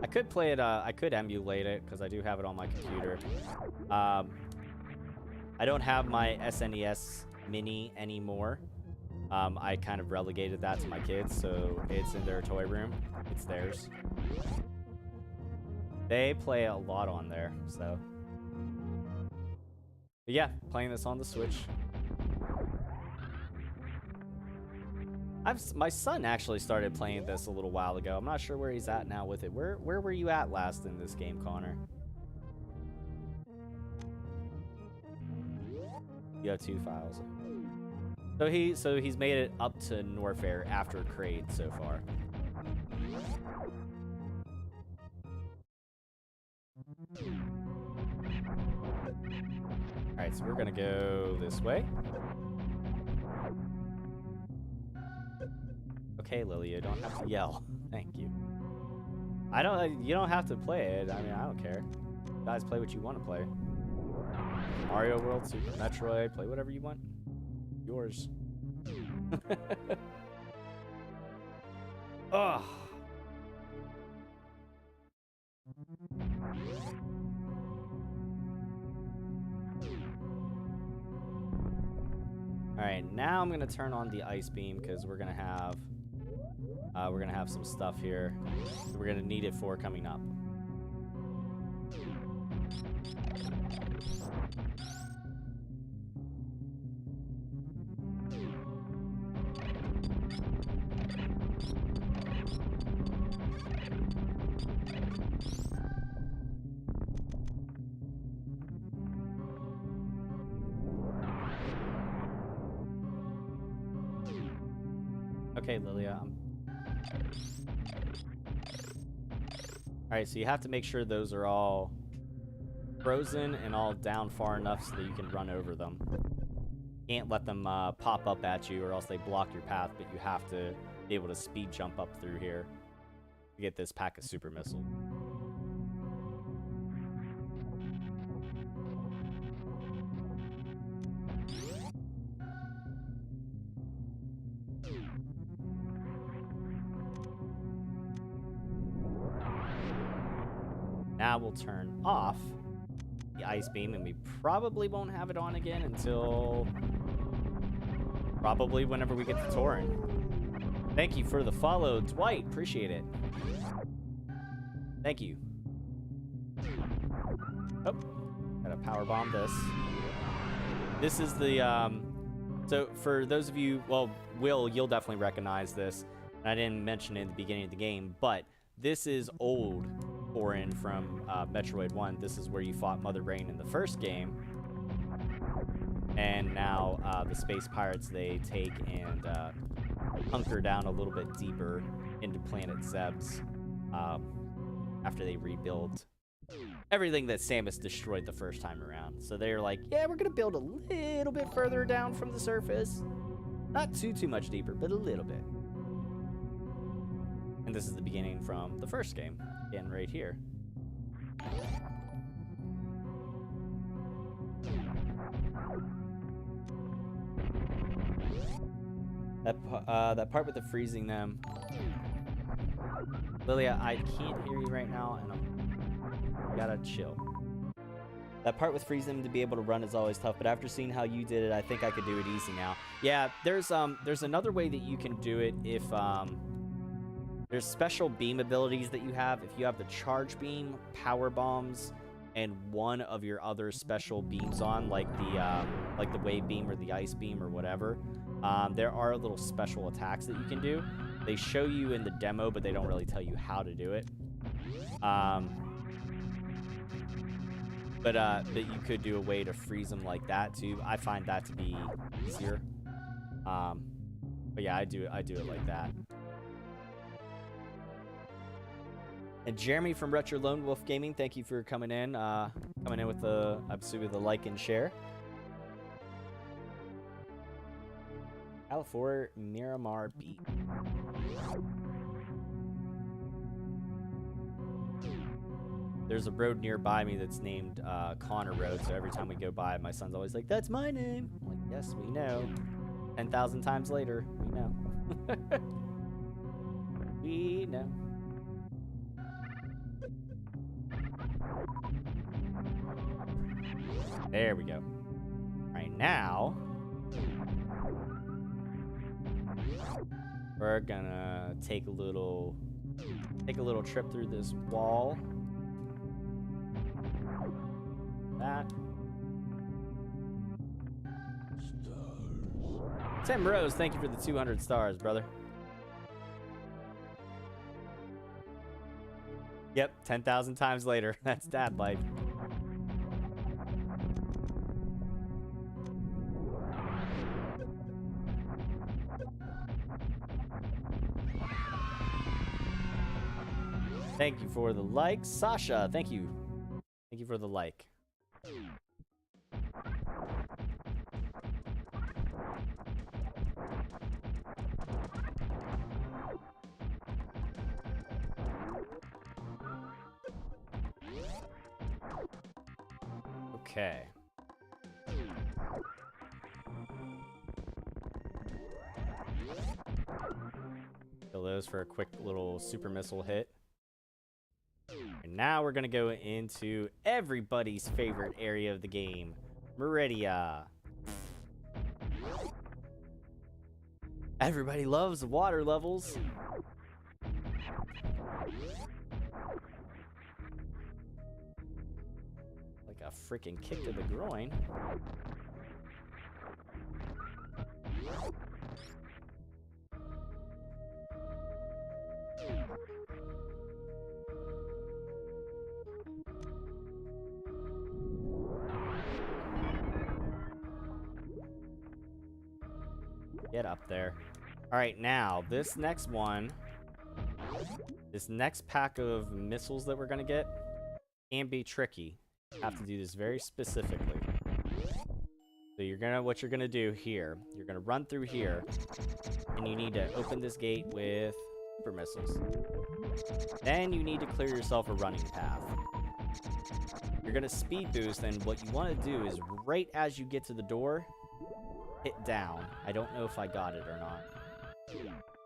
I could play it, I could emulate it, because I do have it on my computer. I don't have my SNES Mini anymore. I kind of relegated that to my kids, so it's in their toy room. It's theirs. They play a lot on there, so. But yeah, playing this on the Switch. My son actually started playing this a little while ago. I'm not sure where he's at now with it. Where were you at last in this game, Connor? You have 2 files. So he's made it up to Norfair after Crate so far. Alright, so we're gonna go this way. Okay, Lily, you don't have to yell. Thank you. You don't have to play it. I mean, I don't care. You guys play what you want to play. Mario World, Super Metroid, play whatever you want. Yours. Ugh. Alright, now I'm gonna turn on the ice beam because we're gonna have some stuff here. We're gonna need it for coming up. Okay, Lilia. Alright, so you have to make sure those are all frozen and all down far enough so that you can run over them. Can't let them pop up at you or else they block your path, but you have to be able to speed jump up through here to get this pack of super missiles. Now we'll turn off the ice beam, and we probably won't have it on again until probably whenever we get to Torin. Thank you for the follow, Dwight. Appreciate it. Thank you. Oh, gotta power bomb this. This is the So for those of you, well, Will, you'll definitely recognize this. And I didn't mention it in the beginning of the game, but this is old Thorin from Metroid 1. This is where you fought Mother Brain in the first game. And now the space pirates, they take and hunker down a little bit deeper into planet Zeb's after they rebuild everything that Samus destroyed the first time around. So they're like, yeah, we're going to build a little bit further down from the surface. Not too much deeper, but a little bit. And this is the beginning from the first game. Again, right here. That part with the freezing them. Lilia, I can't hear you right now, and I gotta chill. That part with freezing them to be able to run is always tough, but after seeing how you did it, I think I could do it easy now. Yeah, there's another way that you can do it if there's special beam abilities that you have. If you have the charge beam, power bombs, and one of your other special beams on, like the wave beam or the ice beam or whatever, there are little special attacks that you can do. They show you in the demo, but they don't really tell you how to do it. But you could do a way to freeze them like that too. I find that to be easier. But yeah, I do it like that. And Jeremy from Retro Lone Wolf Gaming, thank you for coming in with the, I'm assuming, the like and share. California Miramar Beach. There's a road nearby me that's named Connor Road, so every time we go by, my son's always like, that's my name. I'm like, yes, we know. 10,000 times later, we know. We know. There we go. Right now, we're gonna take a little trip through this wall. That. Tim Rose, thank you for the 200 stars, brother. Yep, 10,000 times later. That's dad life. Thank you for the like. Sasha, thank you. Thank you for the like. Okay. Kill those for a quick little super missile hit. And now we're gonna go into everybody's favorite area of the game, Meridia. Everybody loves water levels. Like a freaking kick to the groin. Get up there. All right, now this next one, this next pack of missiles that we're gonna get can be tricky. Have to do this very specifically. So what you're gonna do here, you're gonna run through here, and you need to open this gate with super missiles. Then you need to clear yourself a running path. You're gonna speed boost, and what you want to do is right as you get to the door, hit down. I don't know if I got it or not.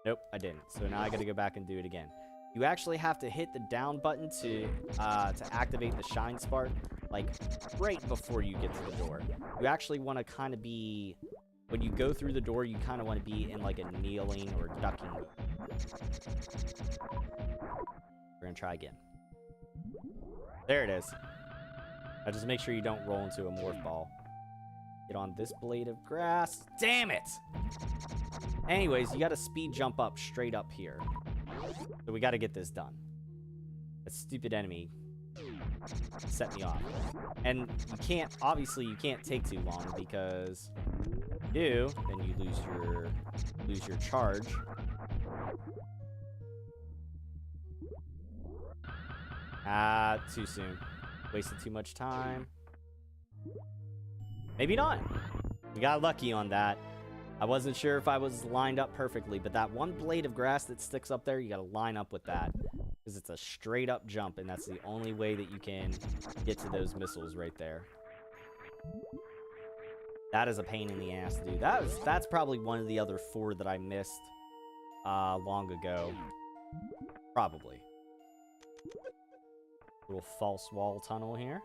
Nope, I didn't. So now I gotta go back and do it again. You actually have to hit the down button to activate the shine spark, like right before you get to the door. You actually want to kind of be, when you go through the door, you kind of want to be in like a kneeling or ducking mode. We're gonna try again. There it is. Now just make sure you don't roll into a morph ball. Get on this blade of grass. Damn it! Anyways, you gotta speed jump up straight up here. So we gotta get this done. That stupid enemy set me off. And you can't, obviously you can't take too long, because if you do, then you lose your charge. Ah, too soon. Wasted too much time. Maybe not. We got lucky on that. I wasn't sure if I was lined up perfectly, but that one blade of grass that sticks up there, you gotta line up with that. Because it's a straight up jump, and that's the only way that you can get to those missiles right there. That is a pain in the ass to do. That's probably one of the other 4 that I missed long ago. Probably. Little false wall tunnel here.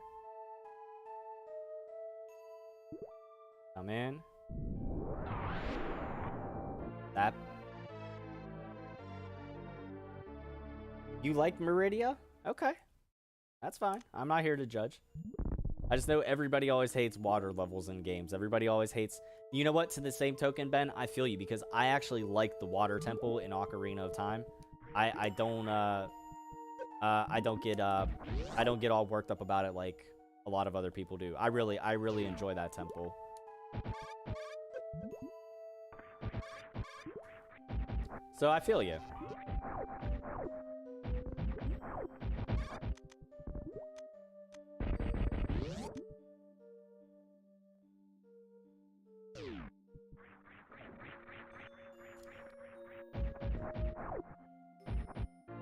Come in. That. You like Meridia? Okay. That's fine. I'm not here to judge. I just know everybody always hates water levels in games. Everybody always hates... You know what? To the same token, Ben, I feel you, because I actually like the water temple in Ocarina of Time. I don't get all worked up about it like a lot of other people do. I really enjoy that temple. So I feel you.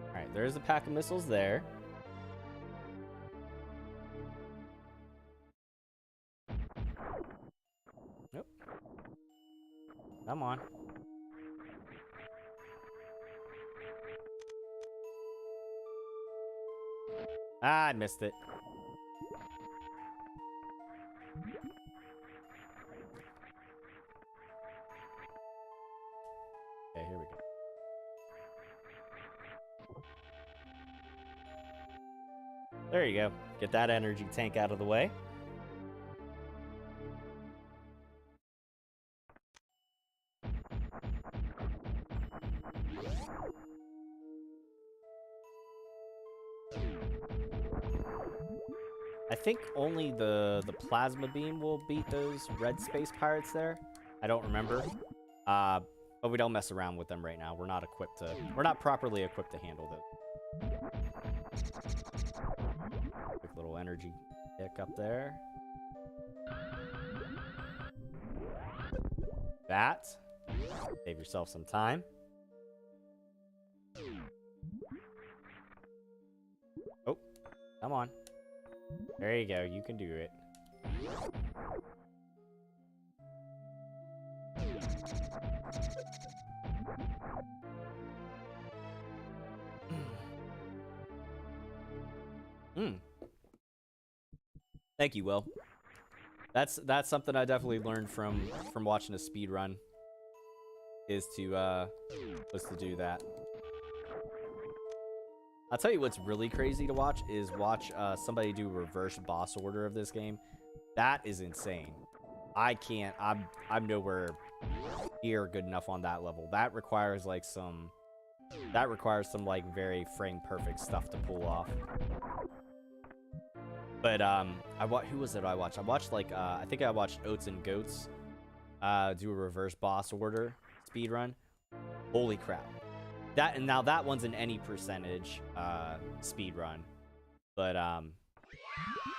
Alright, there's a pack of missiles there. Nope. Come on. Ah, I missed it. Okay, here we go. There you go. Get that energy tank out of the way. I think only the plasma beam will beat those red space pirates there. I don't remember. But we don't mess around with them right now. We're not properly equipped to handle them. Quick little energy kick up there. That. Save yourself some time. Oh, come on. There you go. You can do it. Thank you, Will. That's something I definitely learned from watching a speed run. Is to do that. I'll tell you what's really crazy to watch is watch somebody do reverse boss order of this game. That is insane. I can't. I'm nowhere near good enough on that level. That requires like some like very frame perfect stuff to pull off. But who was it I watched? I watched like I think I watched Oats and Goats do a reverse boss order speed run. Holy crap. Now that one's in any percentage speed run. But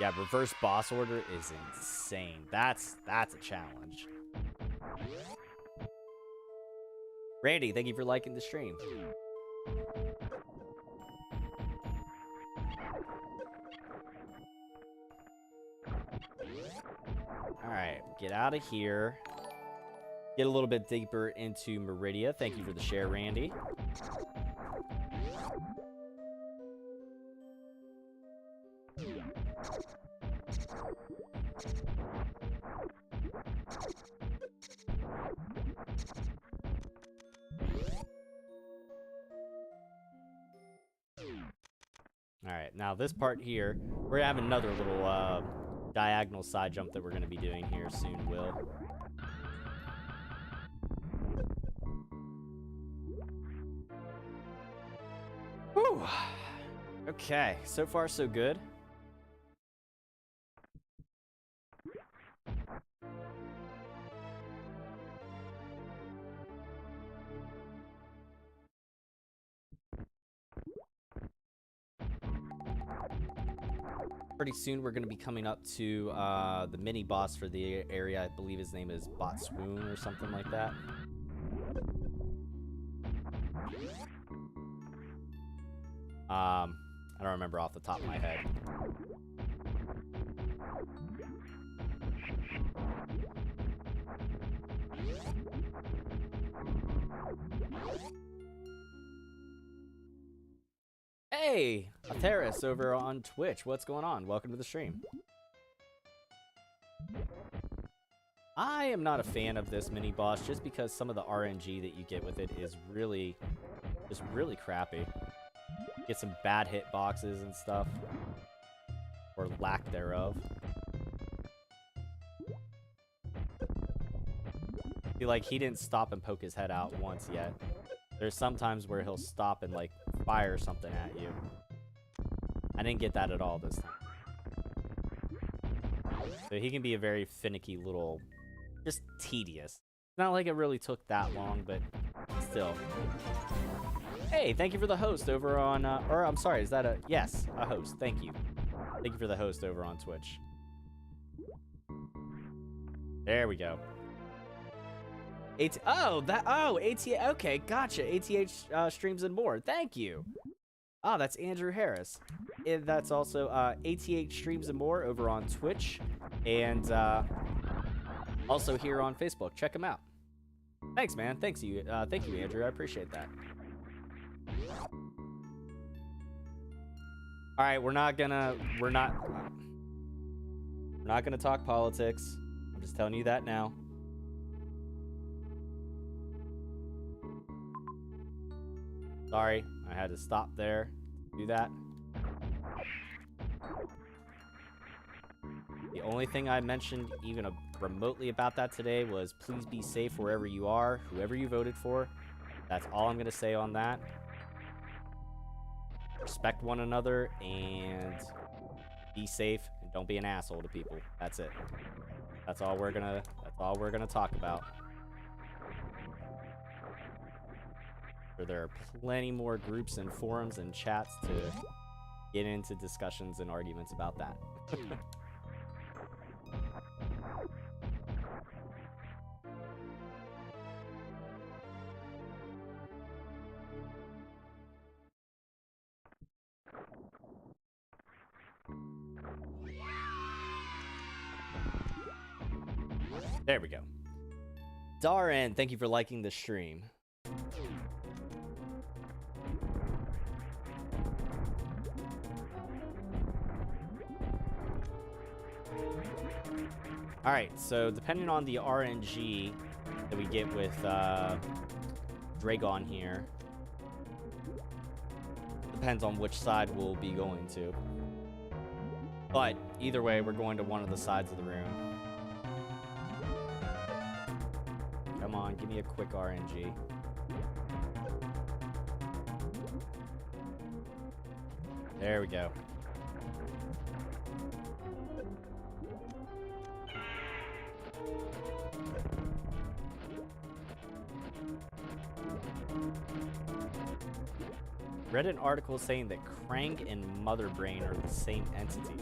yeah, reverse boss order is insane. That's a challenge. Randy, thank you for liking the stream. Alright, get out of here. Get a little bit deeper into Meridia. Thank you for the share, Randy. Alright, now this part here, we're gonna have another little diagonal side jump that we're going to be doing here soon will. Whew. Okay, so far so good. Pretty soon we're going to be coming up to the mini boss for the area. I believe his name is Botswoon or something like that. I don't remember off the top of my head. Hey, Atheris over on Twitch. What's going on? Welcome to the stream. I am not a fan of this mini boss just because some of the RNG that you get with it is really, just really crappy. Get some bad hitboxes and stuff, or lack thereof. Feel like he didn't stop and poke his head out once yet. There's some times where he'll stop and like fire something at you. I didn't get that at all this time. So he can be a very finicky little, just tedious. Not like it really took that long, but still. Hey, thank you for the host over on, or I'm sorry, is that a, yes, a host. Thank you. Thank you for the host over on Twitch. There we go. Okay, gotcha. ATH streams and more. Thank you. Ah, that's Andrew Harris. And that's also ATH streams and more over on Twitch, and also here on Facebook. Check him out. Thanks, man. Thank you, Andrew. I appreciate that. All right, we're not gonna talk politics. I'm just telling you that now. Sorry, I had to stop there. Do that. The only thing I mentioned even remotely about that today was please be safe wherever you are, whoever you voted for. That's all I'm gonna say on that. Respect one another and be safe and don't be an asshole to people. That's it. That's all we're gonna talk about. There are plenty more groups and forums and chats to get into discussions and arguments about that. There we go. Darren, thank you for liking the stream. Alright, so depending on the RNG that we get with Dragon here, depends on which side we'll be going to. But either way, we're going to one of the sides of the room. Come on, give me a quick RNG. There we go. Read an article saying that Krang and Mother Brain are the same entity.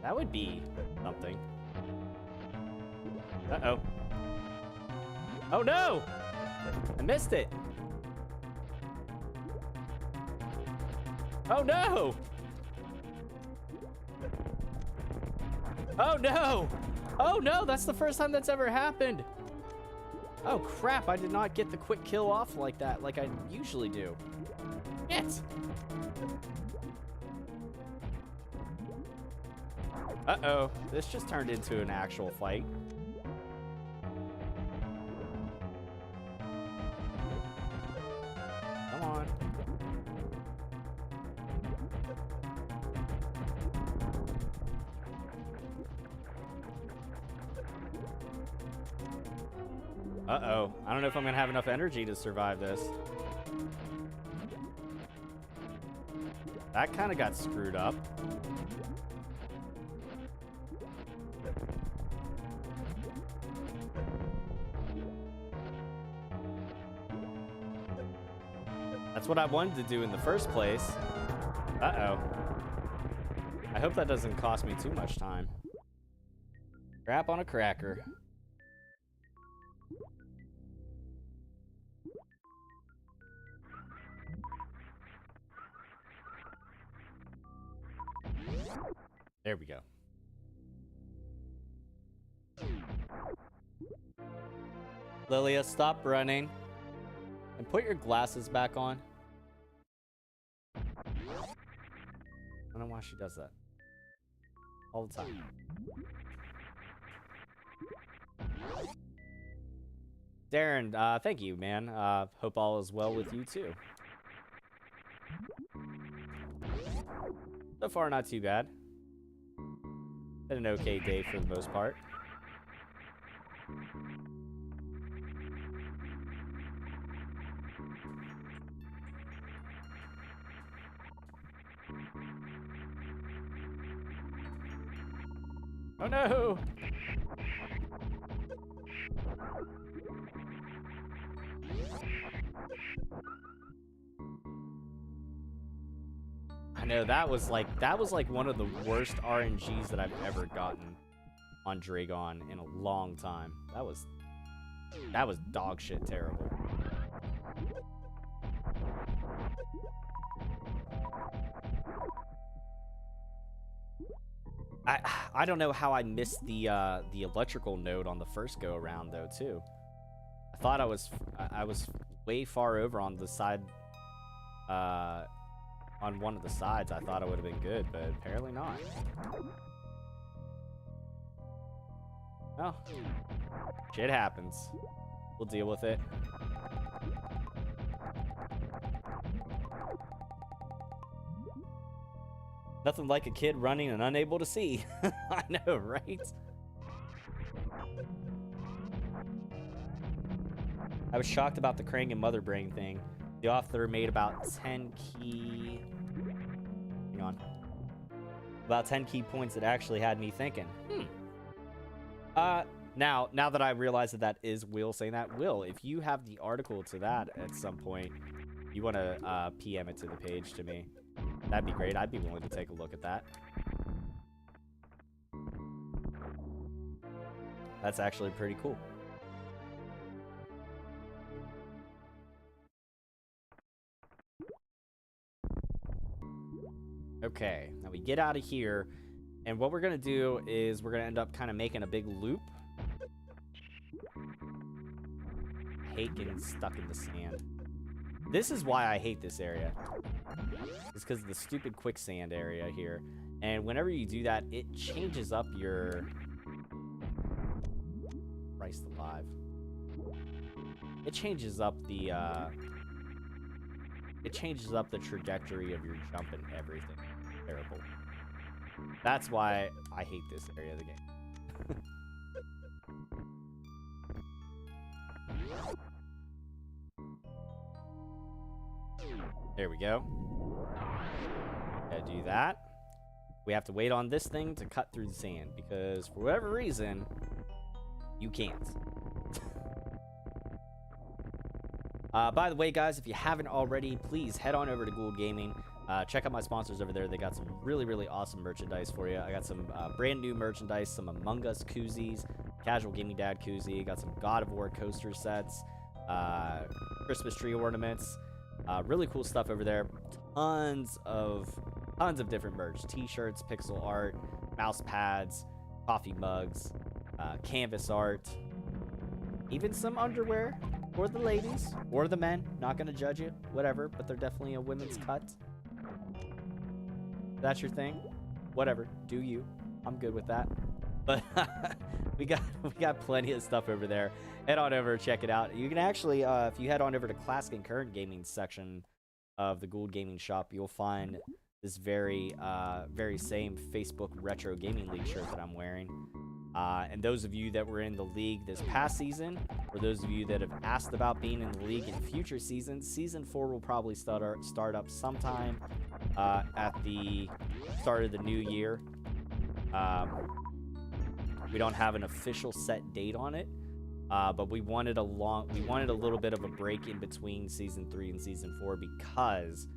That would be something. Uh-oh. Oh no! I missed it! Oh no! Oh no! Oh no, that's the first time that's ever happened! Oh crap, I did not get the quick kill off like that, like I usually do. Shit! Uh-oh, this just turned into an actual fight. Come on. Uh-oh. I don't know if I'm gonna have enough energy to survive this. That kind of got screwed up. That's what I wanted to do in the first place. Uh-oh. I hope that doesn't cost me too much time. Crap on a cracker. There we go. Lilia, stop running. And put your glasses back on. I don't know why she does that. All the time. Darren, thank you, man. Hope all is well with you, too. So far, not too bad. Been an okay day for the most part. Oh no! I know that was like one of the worst RNGs that I've ever gotten on Dragon in a long time. That was dog shit terrible. I don't know how I missed the electrical node on the first go around though too. I thought I was way far over on the side on one of the sides. I thought it would have been good, but apparently not. Oh, shit happens. We'll deal with it. Nothing like a kid running and unable to see. I know, right? I was shocked about the Krang and Mother Brain thing. The author made about 10 key... Hang on. About 10 key points that actually had me thinking. Now that I realize that is Will saying that, Will, if you have the article to that at some point, you want to PM it to the page to me. That'd be great. I'd be willing to take a look at that. That's actually pretty cool. Okay, now we get out of here, and what we're gonna do is we're gonna end up kind of making a big loop. I hate getting stuck in the sand. This is why I hate this area. It's because of the stupid quicksand area here. And whenever you do that, it changes up your... Christ alive. It changes up the, It changes up the trajectory of your jump and everything. Terrible. That's why I hate this area of the game. There we go. Gotta do that. We have to wait on this thing to cut through the sand because for whatever reason, you can't. By the way, guys, if you haven't already, please head on over to Gould Gaming. Check out my sponsors over there. They got some really, really awesome merchandise for you. I got some brand new merchandise, some Among Us koozies, Casual Gaming Dad koozie. Got some God of War coaster sets, Christmas tree ornaments. Really cool stuff over there. Tons of different merch. T-shirts, pixel art, mouse pads, coffee mugs, canvas art, even some underwear for the ladies or the men. Not gonna judge you, whatever, but they're definitely a women's cut. If that's your thing, whatever, do you. I'm good with that. But we got plenty of stuff over there. Head on over, check it out. You can actually, if you head on over to Classic and Current Gaming section of the Gould Gaming shop, you'll find this very same Facebook Retro Gaming League shirt that I'm wearing. And those of you that were in the league this past season, or those of you that have asked about being in the league in future seasons, Season 4 will probably start up sometime at the start of the new year. We don't have an official set date on it, but we wanted a little bit of a break in between Season 3 and Season 4 because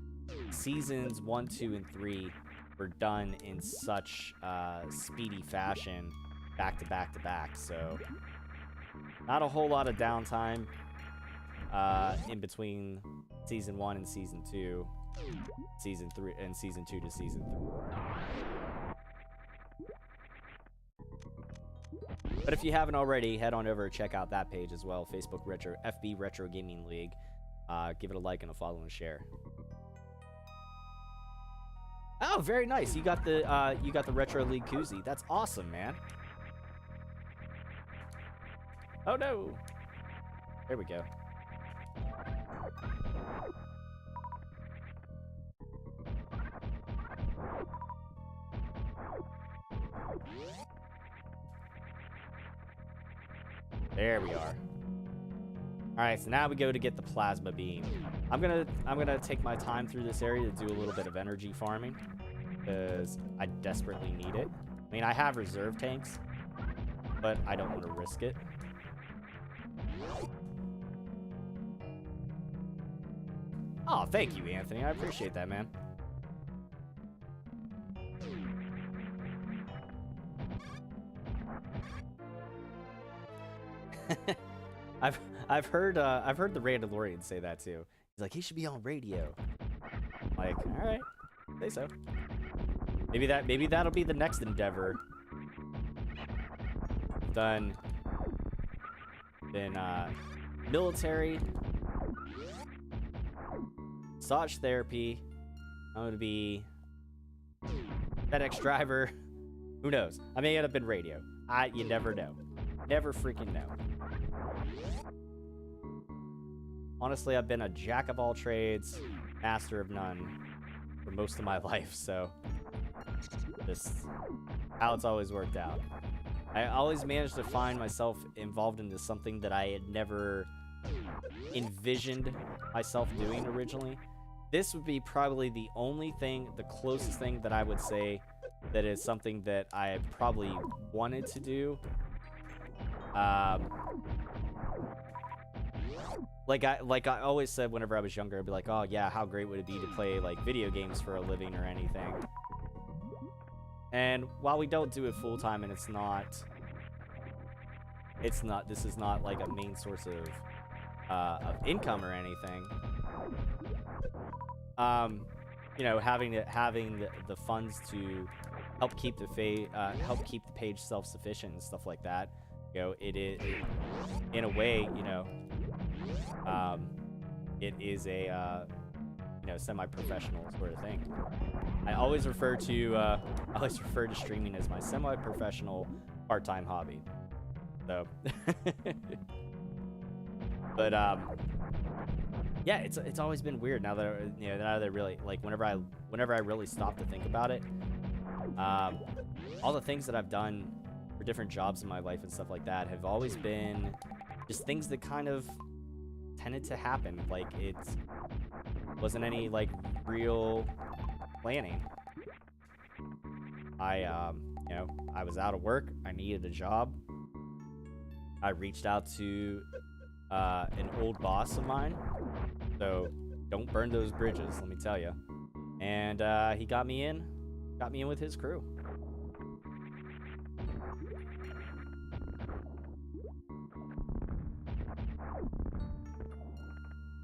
Seasons 1, 2, and 3 were done in such speedy fashion, back to back to back. So not a whole lot of downtime in between Season 1 and Season 2, Season 3, and Season 2 to Season 3. But if you haven't already, head on over and check out that page as well, FB Retro Gaming League. Give it a like and a follow and share. Oh, very nice. You got the Retro League koozie. That's awesome, man. Oh no. There we go. There we are. All right, so now we go to get the plasma beam. I'm gonna take my time through this area to do a little bit of energy farming because I desperately need it. I mean, I have reserve tanks, but I don't want to risk it. Oh, thank you, Anthony. I appreciate that, man. I've heard the Randalorian say that too. He's like, he should be on radio. I'm like, all right, say so. Maybe that'll be the next endeavor. Been military, massage therapy. I'm gonna be FedEx driver. Who knows? I may end up in radio. You never know. Never freaking know. Honestly, I've been a jack of all trades, master of none for most of my life, so just how it's always worked out. I always managed to find myself involved into something that I had never envisioned myself doing originally. This would be probably the closest thing that I would say that is something that I probably wanted to do. Like I always said whenever I was younger, I'd be like, oh yeah, how great would it be to play like video games for a living or anything. And while we don't do it full time and this is not like a main source of income or anything. You know, having the funds to help keep the page self-sufficient and stuff like that. You know, it in a way, you know, it is a you know, semi-professional sort of thing. I always refer to streaming as my semi-professional part-time hobby. So, but yeah, it's always been weird now that, you know, now that really, like, whenever I really stop to think about it, all the things that I've done for different jobs in my life and stuff like that have always been just things that kind of tended to happen. Like, it wasn't any like real planning. You know, I was out of work. I needed a job. I reached out to an old boss of mine. So don't burn those bridges, let me tell you. And he got me in with his crew.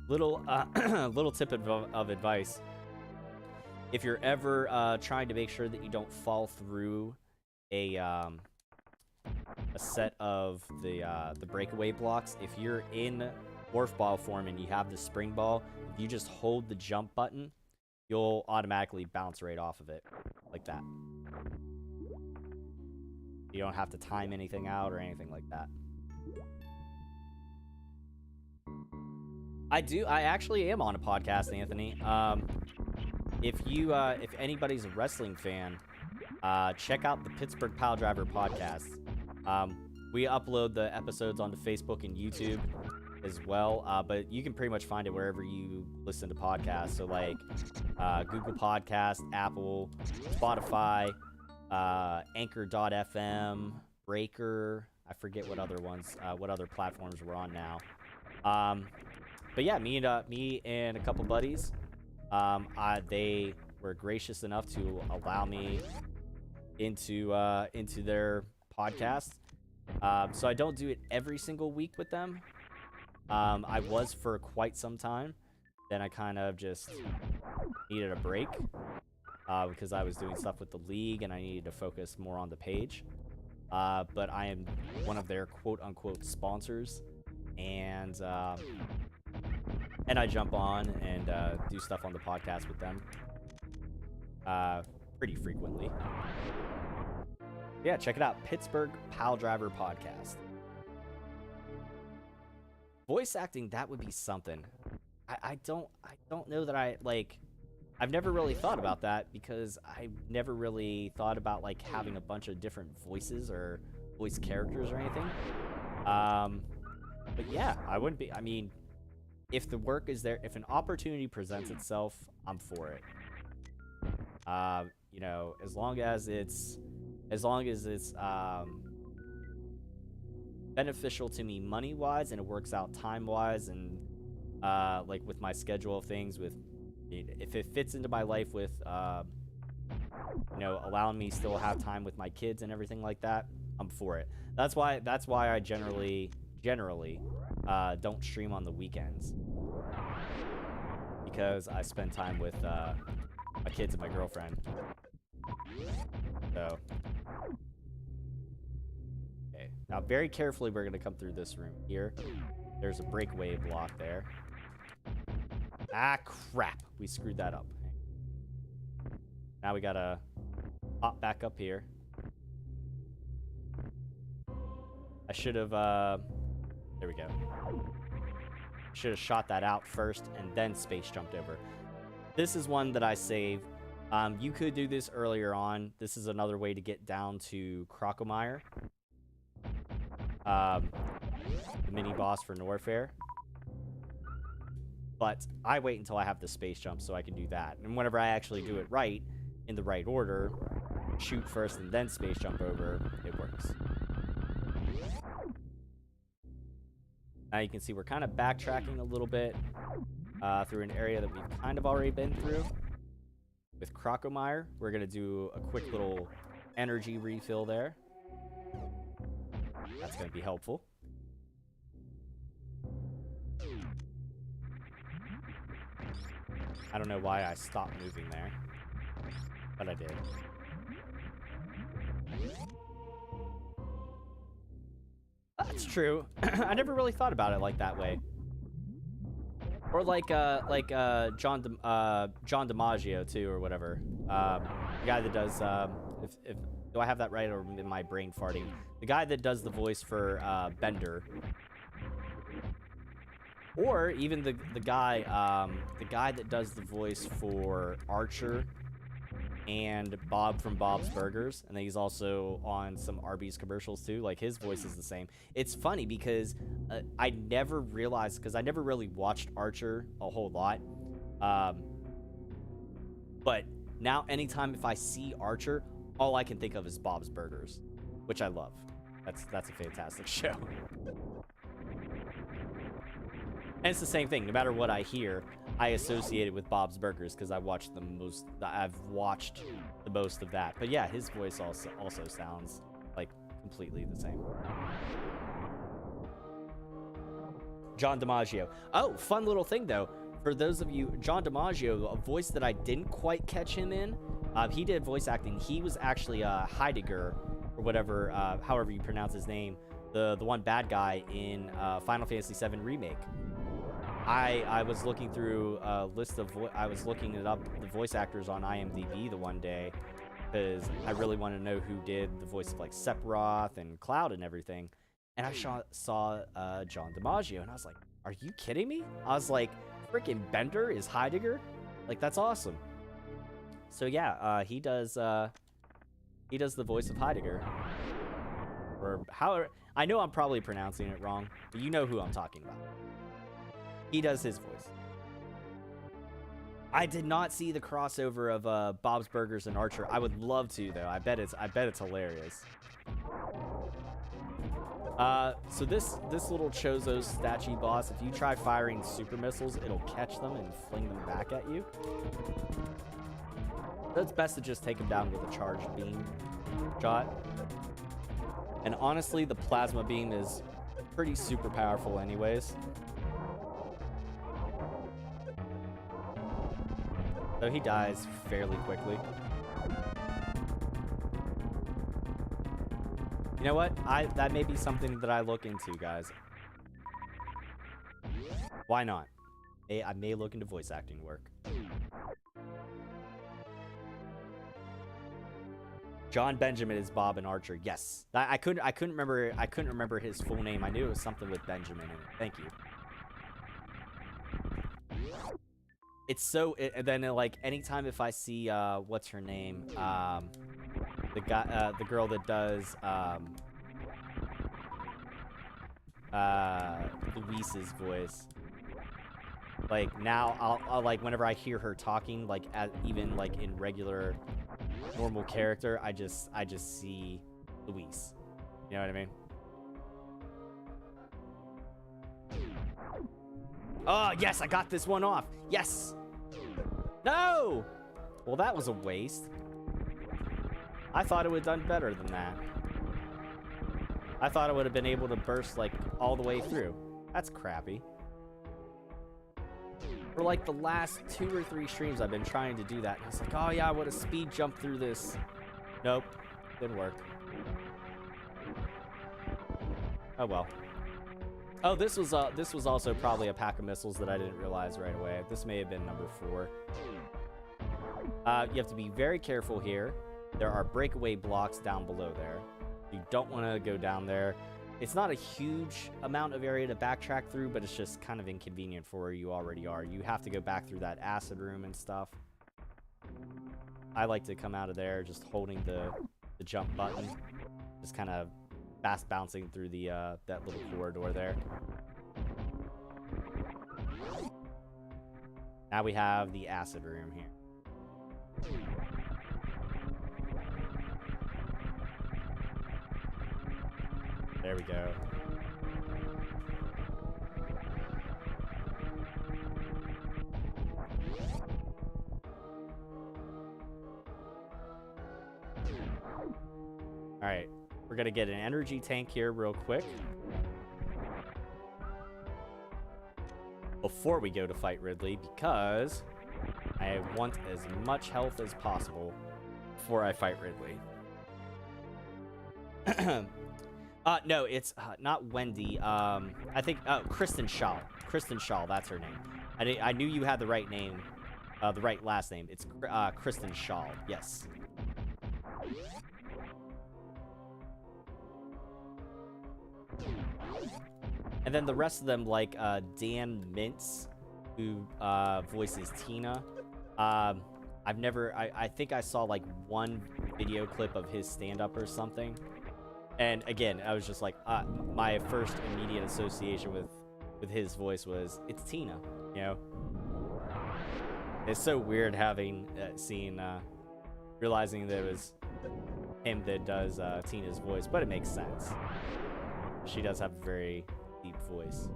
Little tip of advice. If you're ever trying to make sure that you don't fall through a set of the breakaway blocks, if you're in Morph Ball form and you have the spring ball, if you just hold the jump button, you'll automatically bounce right off of it, like that. You don't have to time anything out or anything like that. I actually am on a podcast, Anthony. If anybody's a wrestling fan, check out the Pittsburgh Pile Driver podcast. We upload the episodes onto Facebook and YouTube as well, but you can pretty much find it wherever you listen to podcasts. So like Google Podcast, Apple, Spotify, Anchor.fm, Breaker. I forget what other ones, what other platforms we're on now. But yeah, me and a couple buddies, they were gracious enough to allow me into their podcast. So I don't do it every single week with them. I was for quite some time. Then I kind of just needed a break because I was doing stuff with the league and I needed to focus more on the page. But I am one of their quote-unquote sponsors, and I jump on and do stuff on the podcast with them pretty frequently. Yeah, check it out. Pittsburgh Pile Driver Podcast. Voice acting, that would be something. I don't know that I've never really thought about that because I've never really thought about like having a bunch of different voices or voice characters or anything. But yeah, I wouldn't be. I mean, if the work is there, if an opportunity presents itself, I'm for it. You know, as long as it's beneficial to me money-wise and it works out time-wise and like with my schedule of things, with if it fits into my life with you know, allowing me still have time with my kids and everything like that, I'm for it. That's why I generally don't stream on the weekends, because I spend time with my kids and my girlfriend. So okay, now very carefully we're gonna come through this room here. There's a breakaway block there. Ah, crap, we screwed that up. Now we gotta hop back up here. I should have there we go. Should have shot that out first and then space jumped over. This is one that I saved. You could do this earlier on. This is another way to get down to Crocomire, the mini boss for Norfair. But I wait until I have the space jump so I can do that. And whenever I actually do it right, in the right order, shoot first and then space jump over, it works. Now you can see we're kind of backtracking a little bit through an area that we've kind of already been through. With Crocomire, we're going to do a quick little energy refill there. That's going to be helpful. I don't know why I stopped moving there, but I did. That's true. I never really thought about it like that way. Or like John DiMaggio too, or whatever. The guy that does if do I have that right, or am my brain farting? The guy that does the voice for Bender. Or even the guy that does the voice for Archer and Bob from Bob's Burgers, and then he's also on some Arby's commercials too. Like, his voice is the same. It's funny because I never realized, because I never really watched Archer a whole lot. But now anytime if I see Archer, all I can think of is Bob's Burgers, which I love. That's a fantastic show. And it's the same thing. No matter what I hear, I associate it with Bob's Burgers because I've watched the most of that. But yeah, his voice also sounds like completely the same. John DiMaggio. Oh, fun little thing though. For those of you, John DiMaggio, a voice that I didn't quite catch him in, he did voice acting. He was actually Heidegger, or whatever, however you pronounce his name, the one bad guy in Final Fantasy VII Remake. I was looking through a list of I was looking it up, the voice actors on IMDb the one day, because I really wanted to know who did the voice of like Sephiroth and Cloud and everything. And I saw John DiMaggio, and I was like, "Are you kidding me?" I was like, "Freaking Bender is Heidegger? Like, that's awesome." So yeah, he does the voice of Heidegger, or how. I know I'm probably pronouncing it wrong, but you know who I'm talking about. He does his voice. I did not see the crossover of Bob's Burgers and Archer. I would love to though. I bet it's hilarious. So this little Chozo's statue boss, if you try firing super missiles, it'll catch them and fling them back at you. So it's best to just take him down with a charged beam shot. And honestly, the plasma beam is pretty super powerful anyways. So he dies fairly quickly. You know what? That may be something that I look into, guys. Why not? I may look into voice acting work. John Benjamin is Bob and Archer. Yes. I couldn't remember his full name. I knew it was something with Benjamin in it. Thank you. It's so and then like anytime if I see what's her name? The girl that does Luis's voice. Like now I'll like whenever I hear her talking, like even like in regular normal character, I just see Luis. You know what I mean? Oh yes, I got this one off. Yes. No! Well, that was a waste. I thought it would have done better than that. I thought I would have been able to burst, like, all the way through. That's crappy. For, like, the last 2 or 3 streams, I've been trying to do that. And I was like, oh, yeah, I would have speed jumped through this. Nope. Didn't work. Oh, well. Oh, this was also probably a pack of missiles that I didn't realize right away. This may have been number 4. You have to be very careful here. There are breakaway blocks down below there. You don't want to go down there. It's not a huge amount of area to backtrack through, but it's just kind of inconvenient for where you already are. You have to go back through that acid room and stuff. I like to come out of there just holding the jump button. Just kind of fast bouncing through the that little corridor there. Now we have the acid room here. There we go. All right, we're gonna get an energy tank here real quick before we go to fight Ridley, because I want as much health as possible before I fight Ridley. No, it's not Wendy. I think Kristen Shaw. Kristen Shaw, that's her name. I knew you had the right name, the right last name. It's Kristen Shaw. Yes. And then the rest of them, like Dan Mintz, who voices Tina. I think I saw like one video clip of his stand-up or something. And again, I was just like, my first immediate association with his voice was, it's Tina, you know? It's so weird having realizing that it was him that does Tina's voice, but it makes sense. She does have a very deep voice.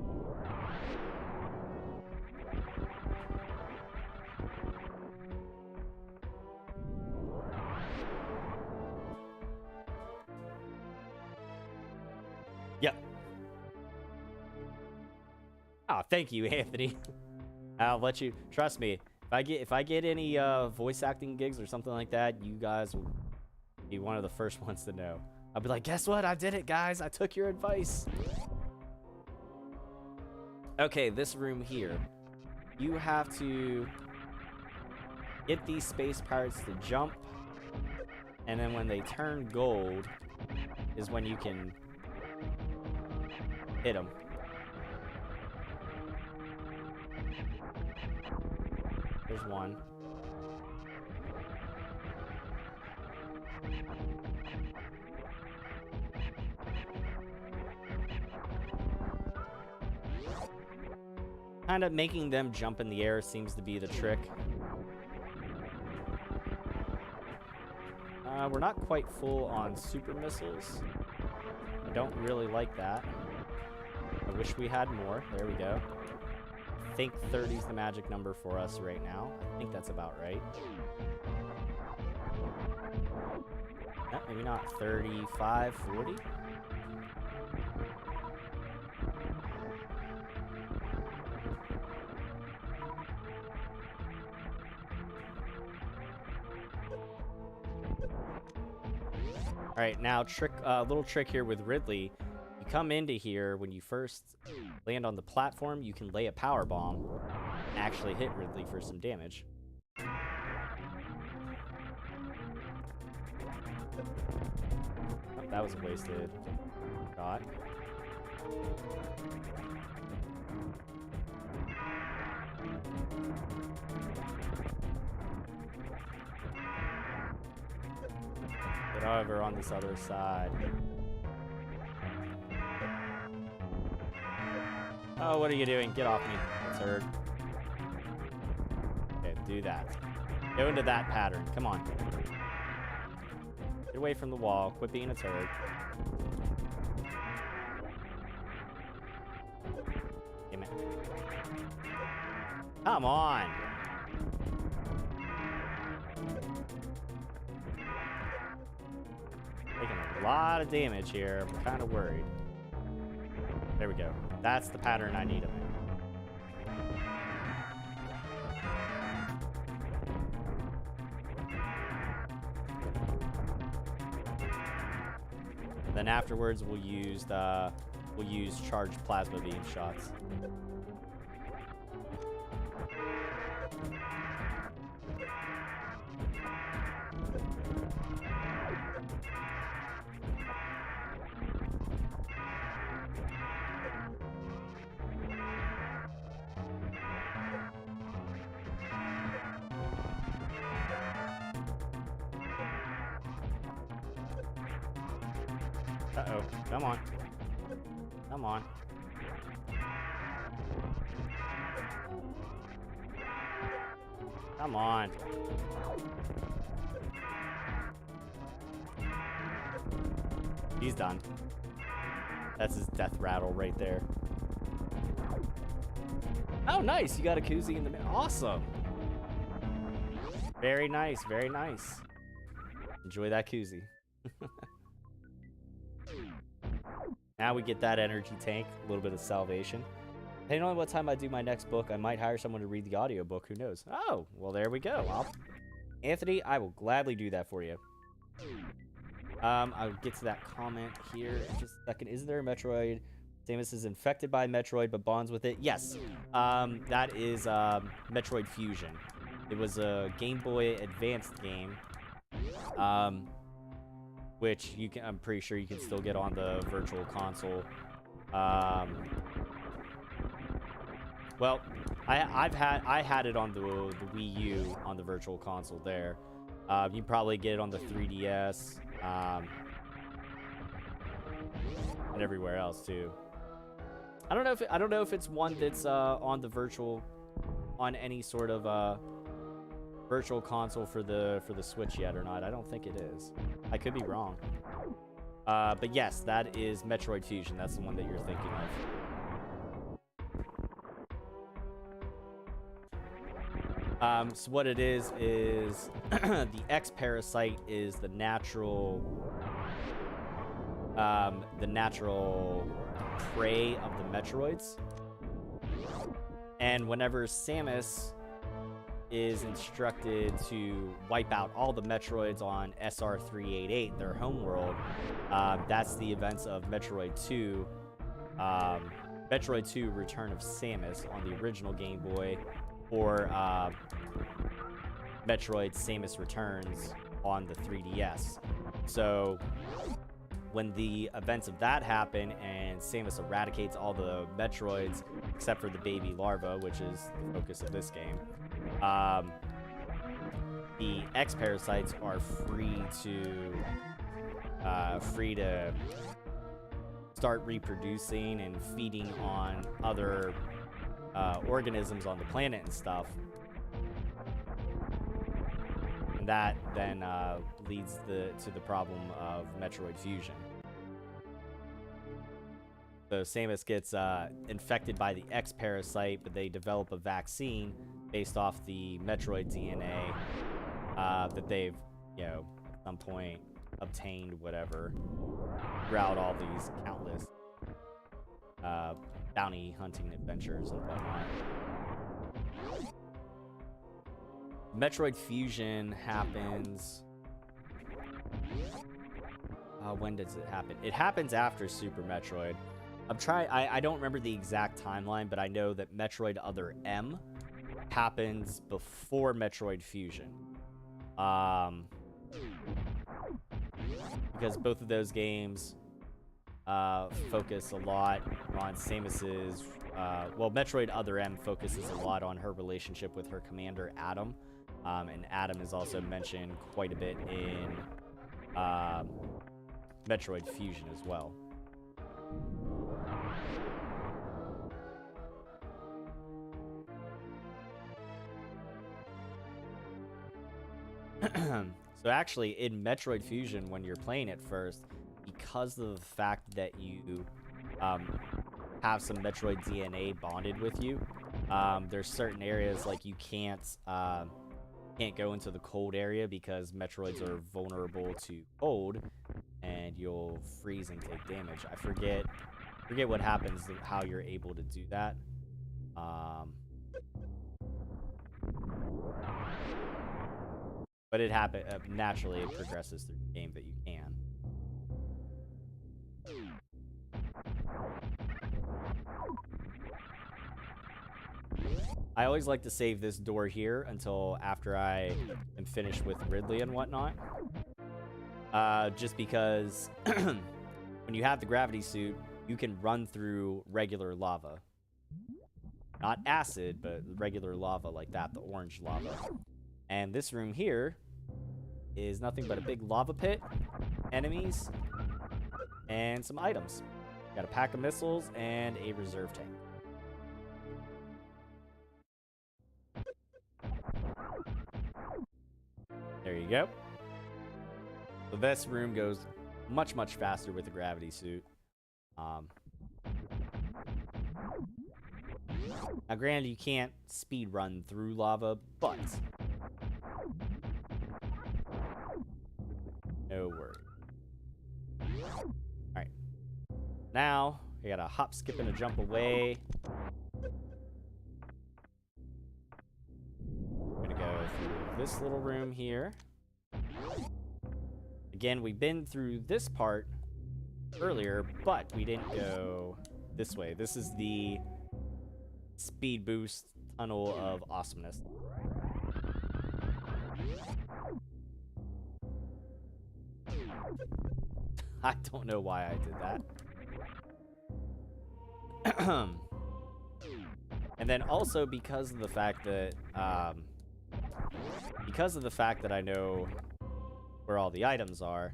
Yep. Oh, thank you, Anthony. I'll let you trust me. If I get any voice acting gigs or something like that, you guys will be one of the first ones to know. I'll be like, guess what? I did it, guys. I took your advice. Okay, this room here. You have to get these space pirates to jump, and then when they turn gold is when you can hit them. There's one. Kind of making them jump in the air seems to be the trick. We're not quite full on super missiles. I don't really like that. I wish we had more. There we go. I think 30 is the magic number for us right now. I think that's about right. No, maybe not. 35, 40? All right, now little trick here with Ridley. You come into here when you first land on the platform, you can lay a power bomb and actually hit Ridley for some damage. Oh, that was a wasted shot. Get over on this other side. Oh, what are you doing? Get off me, absurd. Okay, do that. Go into that pattern. Come on. Get away from the wall. Quit being a turd. Damn it. Come on. Taking a lot of damage here. I'm kind of worried. There we go. That's the pattern I need of him. Then afterwards, we'll use charged plasma beam shots. Uh-oh. Come on. Come on. Come on. He's done. That's his death rattle right there. Oh, nice. You got a koozie in the middle. Awesome. Very nice. Very nice. Enjoy that koozie. Now we get that energy tank, a little bit of salvation. Depending on what time I do my next book, I might hire someone to read the audiobook. Who knows? Oh, well, there we go. Anthony, I will gladly do that for you. I'll get to that comment here in just a second. Is there a Metroid? Samus is infected by Metroid, but bonds with it. Yes, that is Metroid Fusion. It was a Game Boy Advanced game. Which I'm pretty sure you can still get on the Virtual Console. Well, I had it on the Wii U on the Virtual Console there. You can probably get it on the 3DS, and everywhere else too. I don't know if it's one that's on any sort of Virtual Console for the Switch yet or not. I don't think it is. I could be wrong. But yes, that is Metroid Fusion. That's the one that you're thinking of. So what it is the X Parasite is the natural prey of the Metroids. And whenever Samus is instructed to wipe out all the Metroids on SR388, their homeworld, that's the events of Metroid 2. Metroid 2 Return of Samus on the original Game Boy, or Metroid Samus Returns on the 3DS. So when the events of that happen and Samus eradicates all the Metroids except for the baby larva, which is the focus of this game, the X Parasites are free to start reproducing and feeding on other organisms on the planet and stuff. And that then leads to the problem of Metroid fusion. So Samus gets infected by the X parasite, but they develop a vaccine based off the Metroid DNA that they've, you know, at some point obtained, whatever, throughout all these countless bounty hunting adventures and whatnot. Metroid fusion happens. When does it happen? It happens after Super Metroid. I don't remember the exact timeline, but I know that Metroid Other M happens before Metroid Fusion. Because both of those games focus a lot on Samus's... well, Metroid Other M focuses a lot on her relationship with her commander, Adam. And Adam is also mentioned quite a bit in Metroid Fusion as well. So actually, in Metroid Fusion, when you're playing it first, because of the fact that you have some Metroid DNA bonded with you, there's certain areas like you can't go into the cold area because Metroids are vulnerable to cold, and you'll freeze and take damage. I forget what happens, how you're able to do that. But it happens naturally. It progresses through the game that you can. I always like to save this door here until after I am finished with Ridley and whatnot. Just because when you have the gravity suit, you can run through regular lava. Not acid, but regular lava like that, the orange lava. And this room here is nothing but a big lava pit, enemies, and some items. Got a pack of missiles and a reserve tank. There you go. So this room goes much, much faster with the gravity suit. Now, granted, you can't speed run through lava, but no worries. Alright. Now, we gotta hop, skip, and a jump away. We're gonna go through this little room here. Again, we've been through this part earlier, but we didn't go this way. This is the speed boost tunnel of awesomeness. I don't know why I did that. And then also because of the fact that I know where all the items are,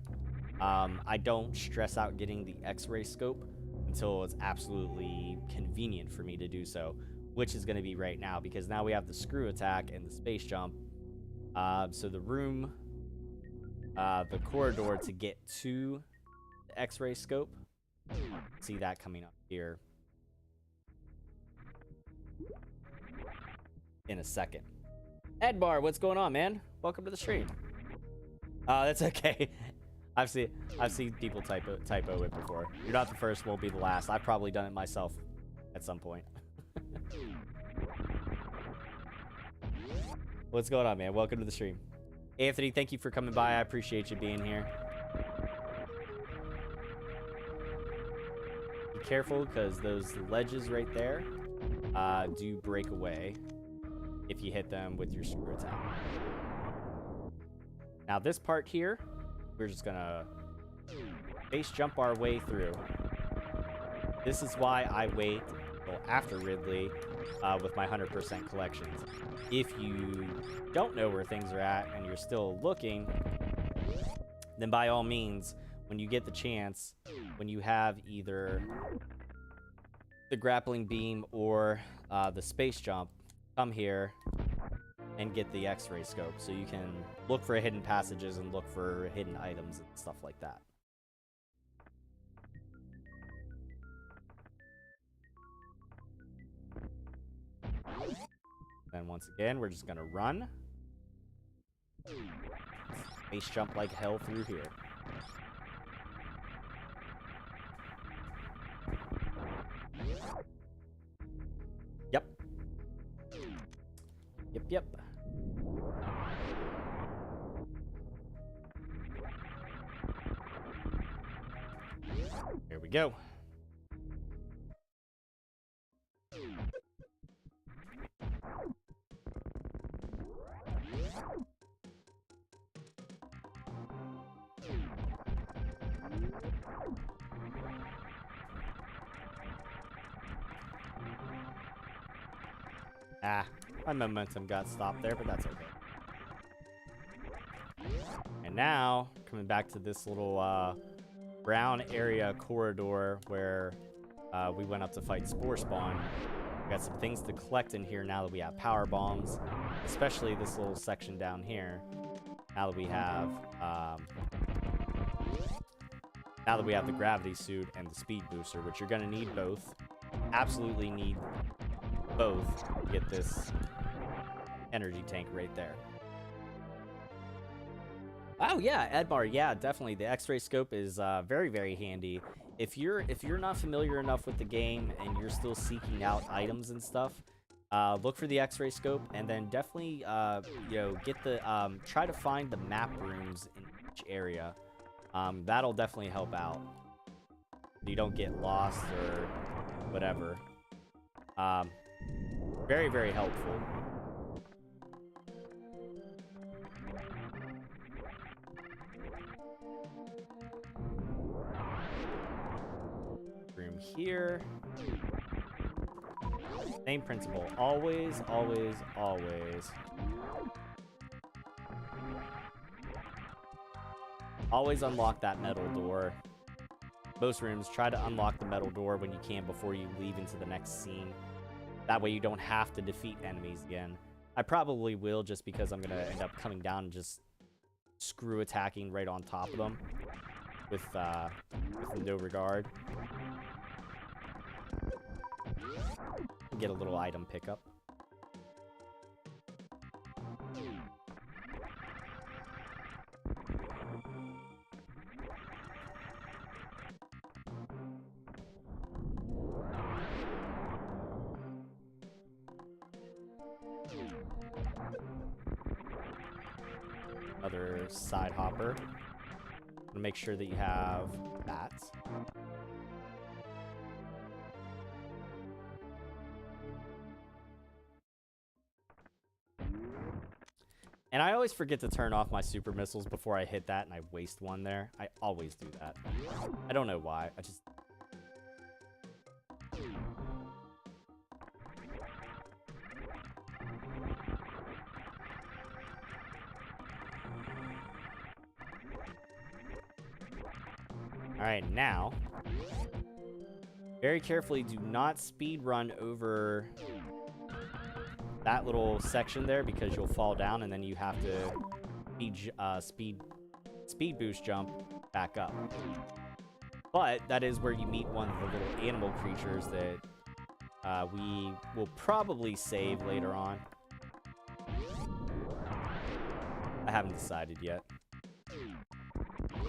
I don't stress out getting the X-ray scope until it's absolutely convenient for me to do so, which is going to be right now, because now we have the screw attack and the space jump. So the room, the corridor to get to the X-ray scope, see that coming up here in a second. Edbar, what's going on, man? Welcome to the stream. That's okay. I've seen people typo it before. You're not the first, won't be the last. I've probably done it myself at some point. What's going on, man? Welcome to the stream. Anthony, thank you for coming by. I appreciate you being here. Be careful, because those ledges right there do break away if you hit them with your screw attack. Now this part here, we're just gonna base jump our way through. This is why I wait until after Ridley with my 100% collections. If you don't know where things are at and you're still looking, then by all means, when you get the chance, when you have either the grappling beam or the space jump, come here and get the X-ray scope, so you can look for hidden passages and look for hidden items and stuff like that. Then once again, we're just gonna run. Space jump like hell through here. Yep. Yep. Here we go. Ah, my momentum got stopped there, but that's okay. And now, coming back to this little brown area corridor where we went up to fight Spore Spawn. We got some things to collect in here now that we have power bombs, especially this little section down here. Now that we have the gravity suit and the speed booster, which you're gonna need both. Absolutely need both to get this energy tank right there. Oh yeah, Edmar, yeah, definitely. The X-ray scope is very, very handy. If you're not familiar enough with the game and you're still seeking out items and stuff, look for the X-ray scope, and then definitely get the try to find the map rooms in each area. That'll definitely help out. You don't get lost or whatever. Very, very helpful. Room here. Same principle. Always, always, always. Always unlock that metal door. Most rooms, try to unlock the metal door when you can before you leave into the next scene. That way you don't have to defeat enemies again. I probably will, just because I'm going to end up coming down and just screw attacking right on top of them with no regard. Get a little item pickup. Another side hopper. Make sure that you have that. And I always forget to turn off my super missiles before I hit that, and I waste one there. I always do that. I don't know why. I just... Alright, now, very carefully, do not speed run over that little section there, because you'll fall down and then you have to speed boost jump back up. But that is where you meet one of the little animal creatures that we will probably save later on. I haven't decided yet.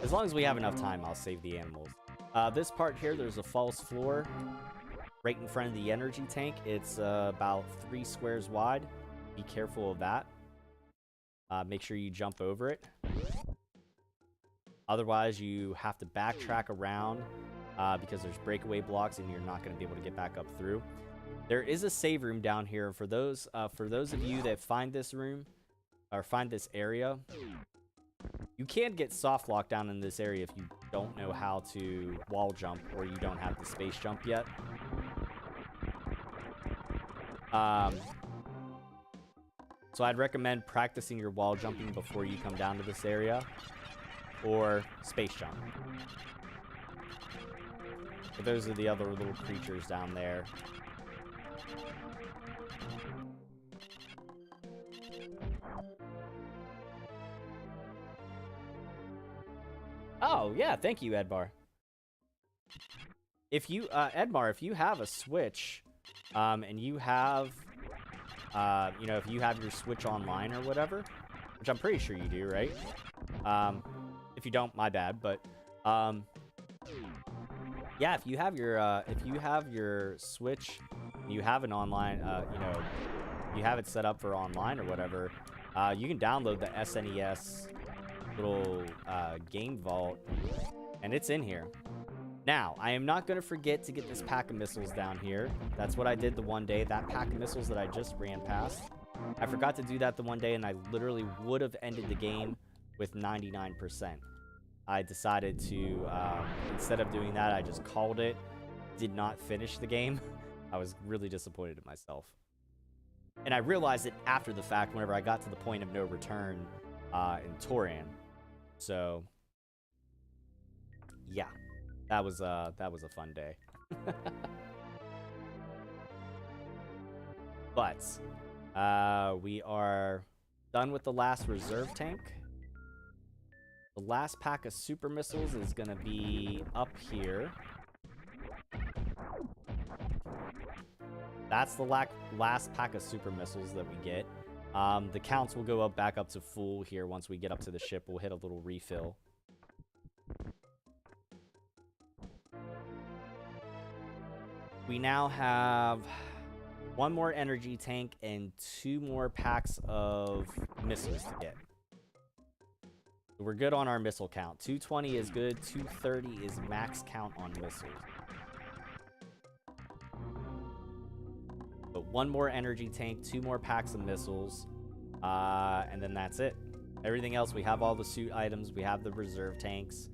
As long as we have enough time, I'll save the animals. This part here, there's a false floor right in front of the energy tank. It's about 3 squares wide. Be careful of that. Make sure you jump over it. Otherwise, you have to backtrack around because there's breakaway blocks and you're not going to be able to get back up through. There is a save room down here. For those of you that find this room or find this area, you can get soft lock down in this area if you don't know how to wall jump or you don't have the space jump yet. So I'd recommend practicing your wall jumping before you come down to this area, or space jump. But those are the other little creatures down there. Oh, yeah, thank you, Edbar. If you, Edmar, if you have a Switch, and you have, you know, if you have your Switch online or whatever, which I'm pretty sure you do, right? If you don't, my bad, but, yeah, if you have your Switch, you have an online, you know, you have it set up for online or whatever, you can download the SNES little, game vault, and it's in here. Now, I am not going to forget to get this pack of missiles down here. That's what I did the one day. That pack of missiles that I just ran past. I forgot to do that the one day, and I literally would have ended the game with 99%. I decided to, instead of doing that, I just called it. Did not finish the game. I was really disappointed in myself. And I realized it after the fact whenever I got to the point of no return in Toran. So, yeah. That was a fun day. But we are done with the last reserve tank. The last pack of super missiles is gonna be up here. That's the last pack of super missiles that we get. The counts will go back up to full here once we get up to the ship. We'll hit a little refill. We now have one more energy tank and 2 more packs of missiles to get. So we're good on our missile count. 220 is good. 230 is max count on missiles. But 1 more energy tank, 2 more packs of missiles, and then that's it. Everything else, we have all the suit items. We have the reserve tanks.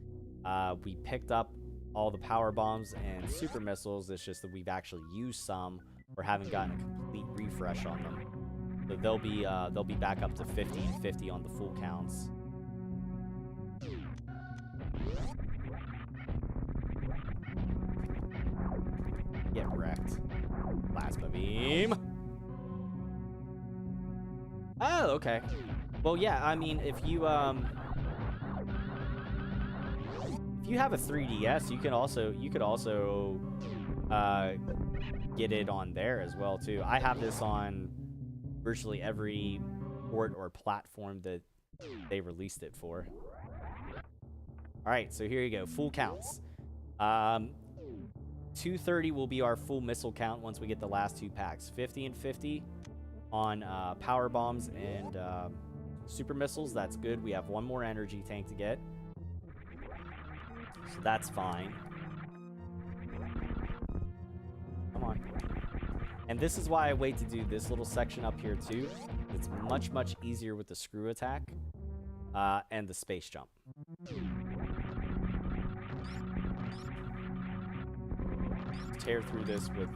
We picked up all the power bombs and super missiles. It's just that we've actually used some or haven't gotten a complete refresh on them. So they'll be back up to 50 and 50 on the full counts. Get wrecked. Plasma beam. Oh, okay. Well, yeah, I mean, if you have a 3DS, you could also get it on there as well too. I have this on virtually every port or platform that they released it for. All right, so here you go, full counts. 230 will be our full missile count once we get the last 2 packs. 50 and 50 on power bombs and super missiles. That's good. We have 1 more energy tank to get. So that's fine. Come on. And this is why I wait to do this little section up here too. It's much, much easier with the screw attack and the space jump. Tear through this with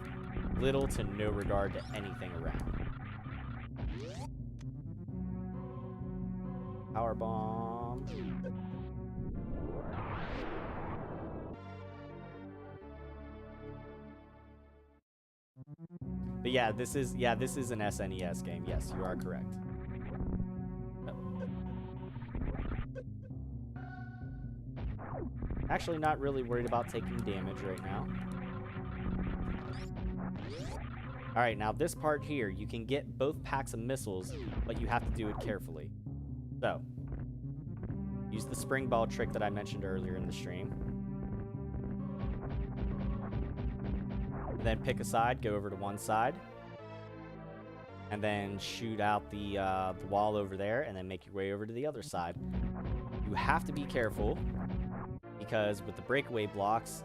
little to no regard to anything around. Power bomb. But yeah, this is an SNES game. Yes, you are correct. Actually, not really worried about taking damage right now. All right, now this part here, you can get both packs of missiles, but you have to do it carefully. So, use the spring ball trick that I mentioned earlier in the stream. And then pick a side, go over to one side. And then shoot out the wall over there, and then make your way over to the other side. You have to be careful, because with the breakaway blocks,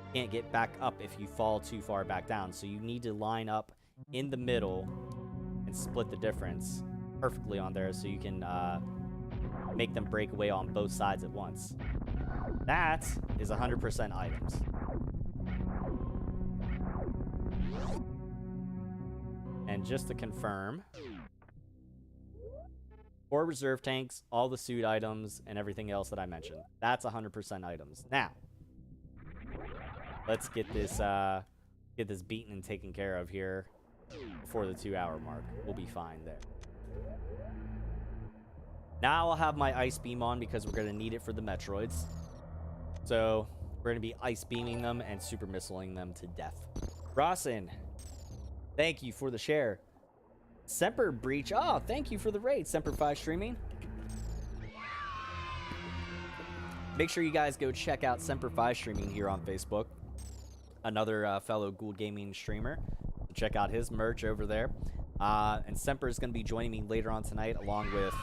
you can't get back up if you fall too far back down. So you need to line up in the middle and split the difference perfectly on there so you can make them break away on both sides at once. That is 100% items. And just to confirm, 4 reserve tanks, all the suit items, and everything else that I mentioned. That's 100% items. Now, let's get this beaten and taken care of here before the 2-hour mark. We'll be fine there. Now I'll have my ice beam on because we're gonna need it for the Metroids. So we're gonna be ice beaming them and super missiling them to death. Rawson, thank you for the share. Semper Breach, oh, thank you for the raid. Semper 5 streaming. Make sure you guys go check out Semper 5 streaming here on Facebook. Another fellow Ghoul Gaming streamer. Check out his merch over there. And Semper is going to be joining me later on tonight along with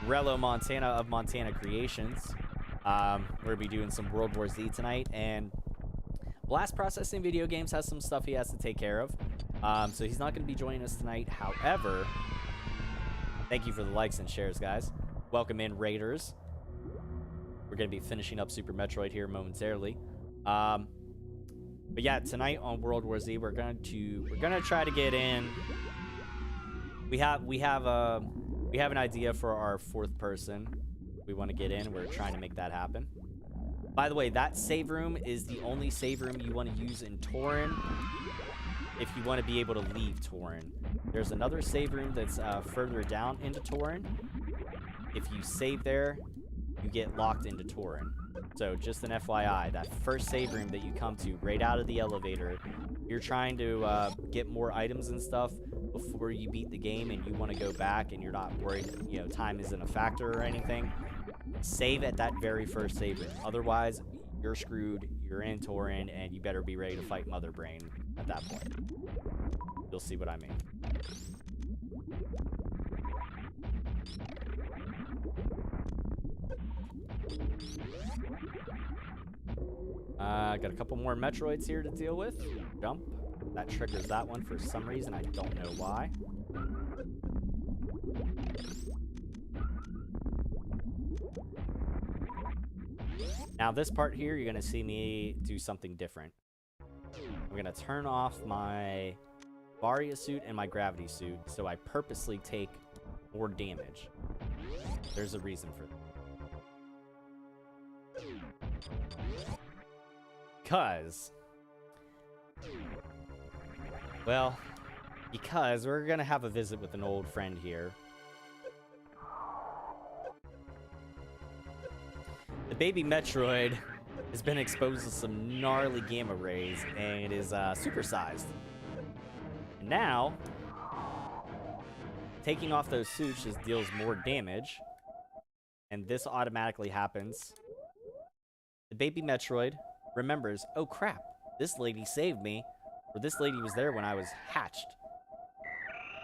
Rello Montana of Montana Creations. We're going to be doing some World War Z tonight. And Blast Processing Video Games has some stuff he has to take care of. So he's not going to be joining us tonight. However, thank you for the likes and shares, guys. Welcome in, Raiders. We're going to be finishing up Super Metroid here momentarily. But yeah, tonight on World War Z, we're gonna try to get in. We have an idea for our 4th person. We want to get in. We're trying to make that happen. By the way, that save room is the only save room you want to use in Torin if you want to be able to leave Torin. There's another save room that's further down into Torin. If you save there, you get locked into Torin. So just an FYI, that first save room that you come to right out of the elevator, you're trying to get more items and stuff before you beat the game and you want to go back and you're not worried, you know, time isn't a factor or anything, save at that very first save room. Otherwise, you're screwed, you're in Torin, and you better be ready to fight Mother Brain at that point. You'll see what I mean. Got a couple more Metroids here to deal with. Jump. That triggers that one for some reason. I don't know why. Now this part here, you're going to see me do something different. I'm going to turn off my Varia suit and my gravity suit, so I purposely take more damage. There's a reason for that. Because we're gonna have a visit with an old friend here. The baby Metroid has been exposed to some gnarly gamma rays and is supersized. And now, taking off those suits just deals more damage, and this automatically happens. The baby Metroid remembers, oh crap, this lady saved me, or this lady was there when I was hatched.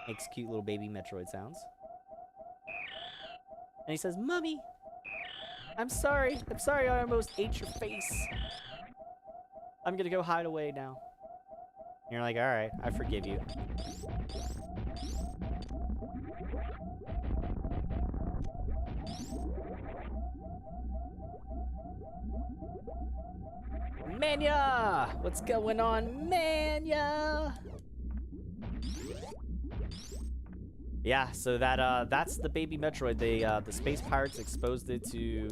Makes cute little baby Metroid sounds. And he says, Mommy, I'm sorry I almost ate your face. I'm gonna go hide away now. And you're like, alright, I forgive you. Mania! What's going on, Mania? Yeah, so that's the baby Metroid. The space pirates exposed it to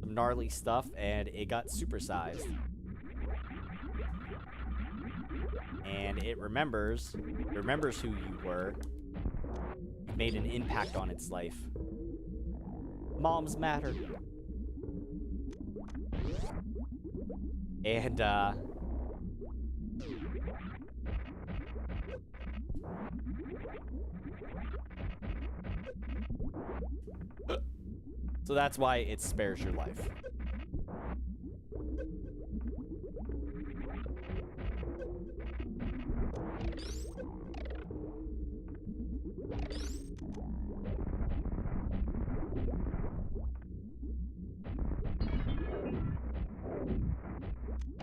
some gnarly stuff, and it got supersized. And it remembers who you were. You've made an impact on its life. Moms matter. And, so that's why it spares your life.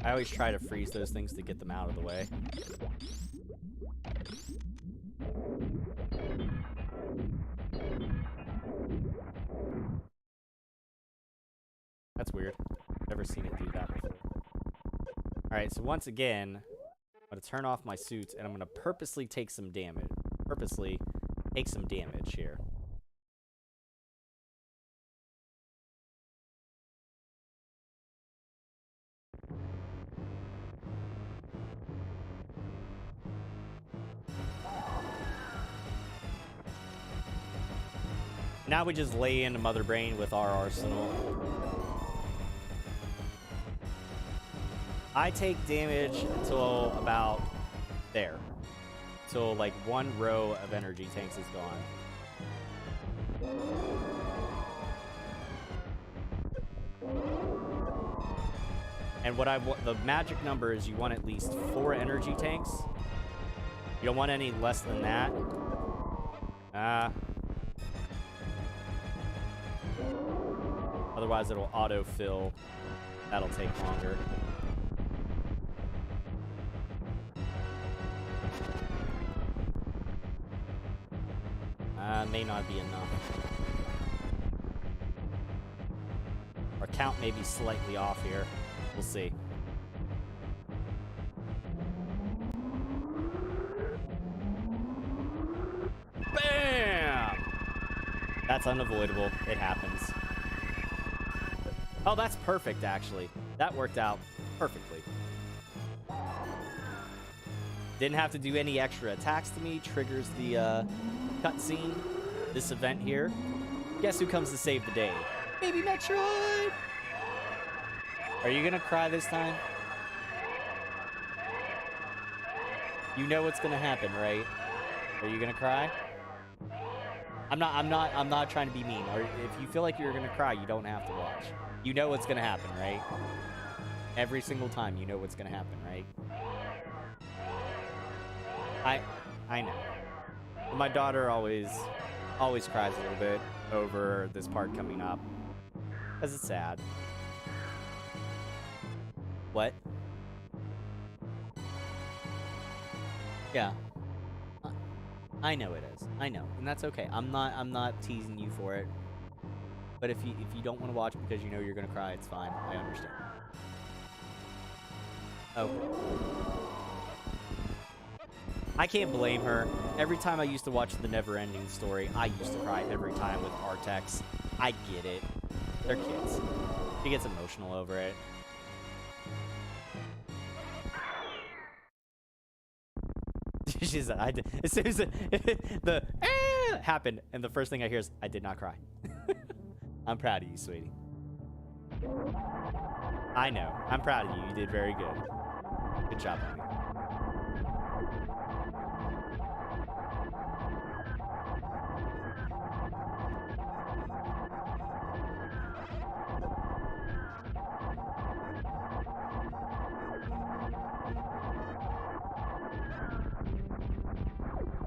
I always try to freeze those things to get them out of the way. That's weird. Never seen it do that before. Alright, so once again, I'm going to turn off my suits, and I'm going to purposely take some damage. Purposely take some damage here. Now we just lay into Mother Brain with our arsenal. I take damage until about there. Until like one row of energy tanks is gone. And what the magic number is you want at least 4 energy tanks. You don't want any less than that. Otherwise it'll autofill. That'll take longer. May not be enough. Our count may be slightly off here. We'll see. Bam! That's unavoidable. It happens. Oh, that's perfect, actually. That worked out perfectly. Didn't have to do any extra attacks to me. Triggers the cutscene. This event here. Guess who comes to save the day? Baby Metroid! Are you gonna cry this time? You know what's gonna happen, right? Are you gonna cry? I'm not trying to be mean. Or if you feel like you're gonna cry, you don't have to watch. You know what's gonna happen, right? Every single time, you know what's gonna happen, right? I know. But my daughter always cries a little bit over this part coming up. Because it's sad. What? Yeah. I know it is. I know. And that's okay. I'm not teasing you for it. But if you don't want to watch because you know you're gonna cry, it's fine. I understand. Oh. I can't blame her. Every time I used to watch the Never-Ending Story, I used to cry every time with Artex. I get it. They're kids. She gets emotional over it. She's as soon as the happened, and the first thing I hear is, I did not cry. I'm proud of you, sweetie. I know. I'm proud of you. You did very good. Good job, honey.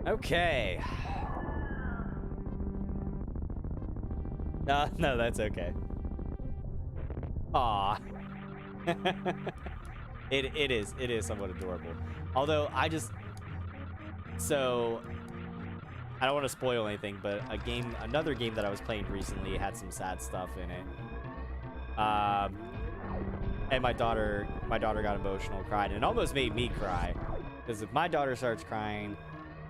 Okay. No, that's okay. Aw. It is somewhat adorable. Although so I don't want to spoil anything, but another game that I was playing recently had some sad stuff in it. And my daughter got emotional, cried, and it almost made me cry. Because if my daughter starts crying,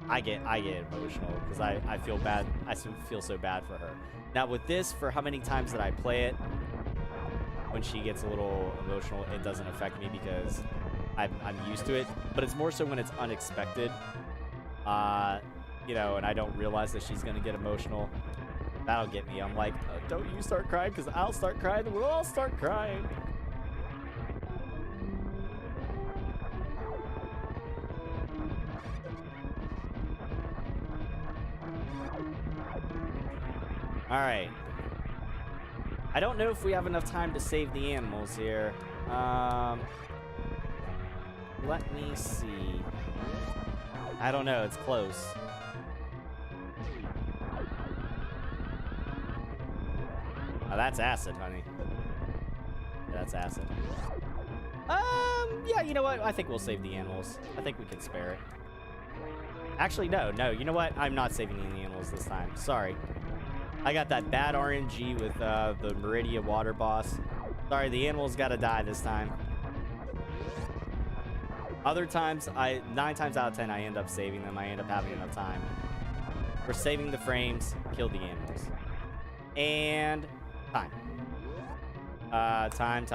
I get emotional because I feel bad. I feel so bad for her. Now with this, for how many times that I play it, when she gets a little emotional, it doesn't affect me because I'm used to it. But it's more so when it's unexpected, you know, and I don't realize that she's gonna get emotional. That'll get me. I'm like, don't you start crying because I'll start crying and we'll all start crying. Alright. I don't know if we have enough time to save the animals here. Let me see. I don't know. It's close. Oh, that's acid, honey. Yeah, that's acid. Yeah, you know what? I think we'll save the animals. I think we can spare it. Actually, no. You know what? I'm not saving the animals this time. Sorry. I got that bad RNG with the Meridia water boss. Sorry, the animals gotta die this time. Other times, 9 times out of 10, I end up saving them. I end up having enough time. We're saving the frames, kill the animals. And time. Time.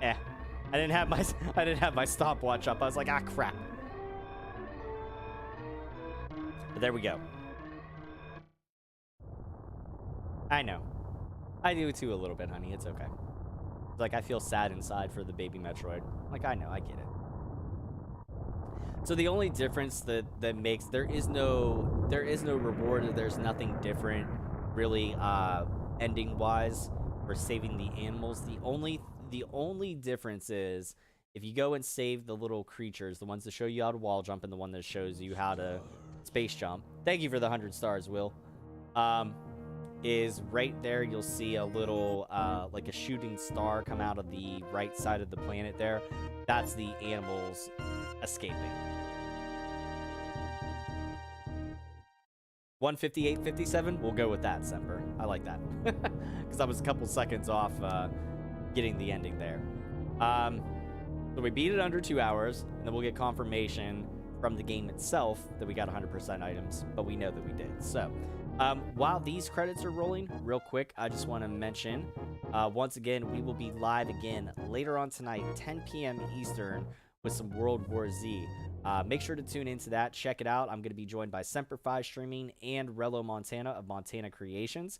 I didn't have my stopwatch up. I was like, ah, crap. But there we go. I know. I do too a little bit, honey. It's okay. Like, I feel sad inside for the baby Metroid. Like, I know, I get it. So the only difference that makes there is no reward, there's nothing different really ending wise for saving the animals. The only difference is if you go and save the little creatures, the ones that show you how to wall jump and the one that shows you how to space jump. Thank you for the 100 stars, Will. Is right there. You'll see a little like a shooting star come out of the right side of the planet there. That's the animals escaping. 158.57. We'll go with that, Semper. I like that because I was a couple seconds off getting the ending there. So we beat it under 2 hours, and then we'll get confirmation from the game itself that we got 100% items, but we know that we did. So while these credits are rolling, real quick, I just want to mention, once again, we will be live again later on tonight, 10 p.m. Eastern, with some World War Z. Make sure to tune into that. Check it out. I'm going to be joined by Semper5 Streaming and Rello Montana of Montana Creations.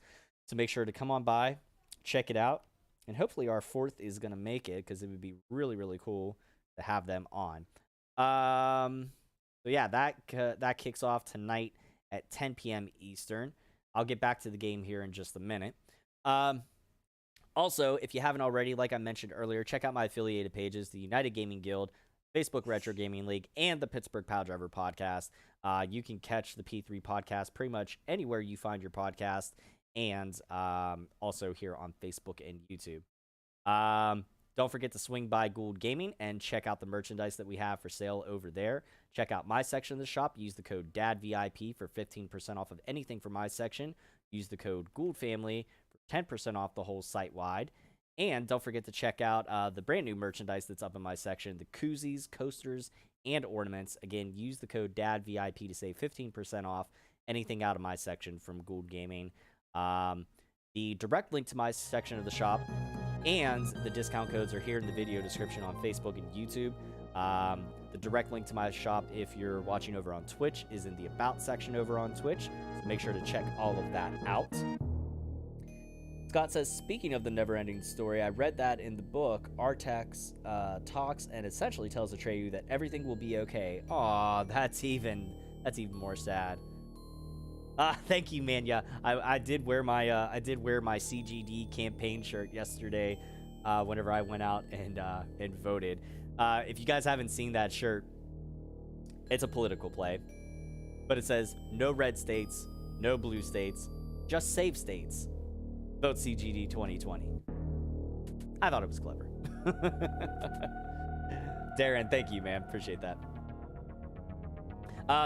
So make sure to come on by, check it out. And hopefully our fourth is going to make it, because it would be really, really cool to have them on. So yeah, that kicks off tonight at 10 p.m. Eastern. I'll get back to the game here in just a minute. Also, if you haven't already, like I mentioned earlier, check out my affiliated pages, the United Gaming Guild, Facebook Retro Gaming League, and the Pittsburgh Pile Driver Podcast. You can catch the P3 podcast pretty much anywhere you find your podcast, and also here on Facebook and YouTube. Don't forget to swing by Gould Gaming and check out the merchandise that we have for sale over there. Check out my section of the shop. Use the code DADVIP for 15% off of anything from my section. Use the code GouldFamily for 10% off the whole site-wide. And don't forget to check out the brand new merchandise that's up in my section, the koozies, coasters, and ornaments. Again, use the code DADVIP to save 15% off anything out of my section from Gould Gaming. The direct link to my section of the shop and the discount codes are here in the video description on Facebook and YouTube. The direct link to my shop, if you're watching over on Twitch, is in the About section over on Twitch. So make sure to check all of that out. Scott says, speaking of the never-ending story, I read that in the book. Artax talks and essentially tells Atreyu that everything will be okay. Aw, that's even more sad. Thank you, Manya. I did wear my CGD campaign shirt yesterday, whenever I went out and voted. If you guys haven't seen that shirt, it's a political play, but it says no red states, no blue states, just save states. Vote CGD 2020. I thought it was clever. Darren, thank you, man. Appreciate that.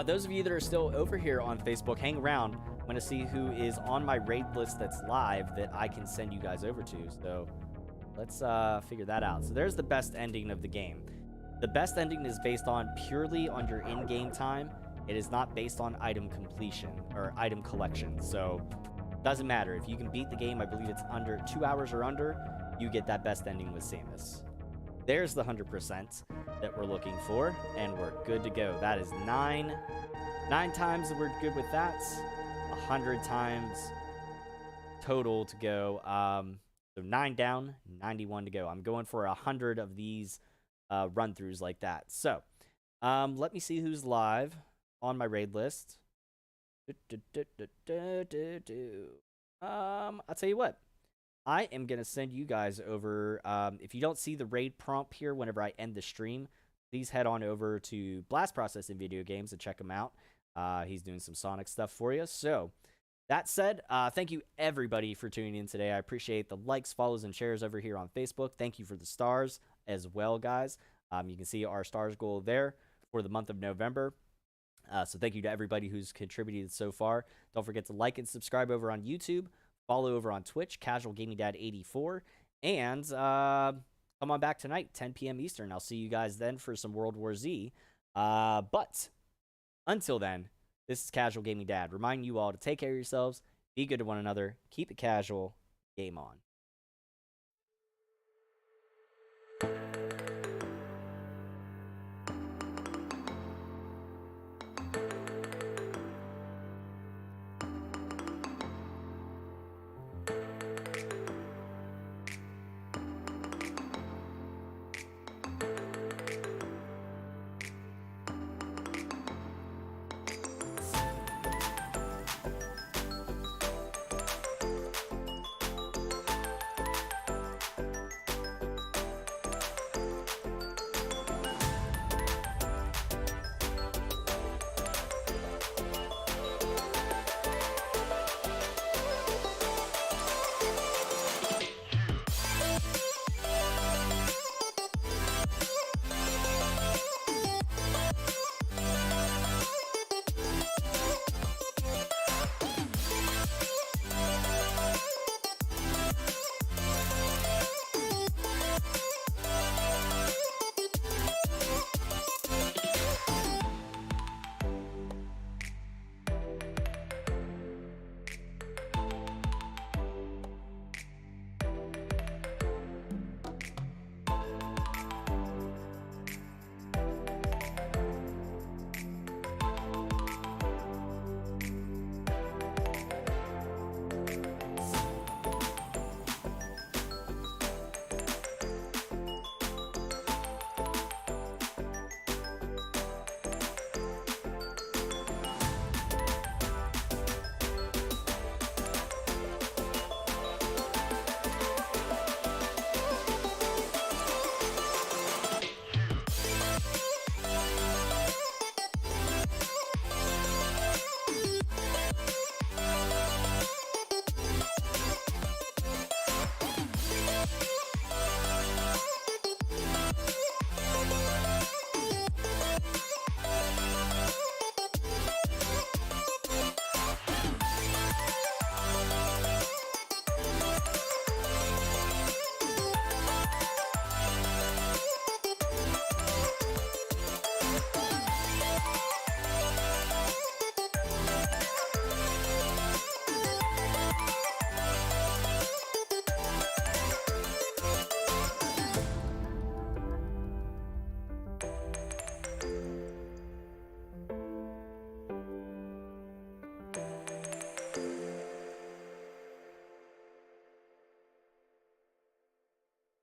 Those of you that are still over here on Facebook, hang around. I'm going to see who is on my raid list that's live that I can send you guys over to. So let's figure that out. So there's the best ending of the game. The best ending is based on purely on your in-game time. It is not based on item completion or item collection. So doesn't matter. If you can beat the game, I believe it's under 2 hours or under, you get that best ending with Samus. There's the 100% that we're looking for, and we're good to go. That is 9 times that we're good with that. 100 times total to go. So 9 down, 91 to go. I'm going for 100 of these run-throughs like that. So let me see who's live on my raid list. I'll tell you what. I am going to send you guys over, if you don't see the raid prompt here whenever I end the stream, please head on over to Blast Processing Video Games and check him out. He's doing some Sonic stuff for you. So, that said, thank you everybody for tuning in today. I appreciate the likes, follows, and shares over here on Facebook. Thank you for the stars as well, guys. You can see our stars goal there for the month of November. So thank you to everybody who's contributed so far. Don't forget to like and subscribe over on YouTube. Follow over on Twitch, Casual Gaming Dad 84. And come on back tonight, 10 p.m. Eastern. I'll see you guys then for some World War Z. But until then, this is Casual Gaming Dad, reminding you all to take care of yourselves, be good to one another, keep it casual, game on.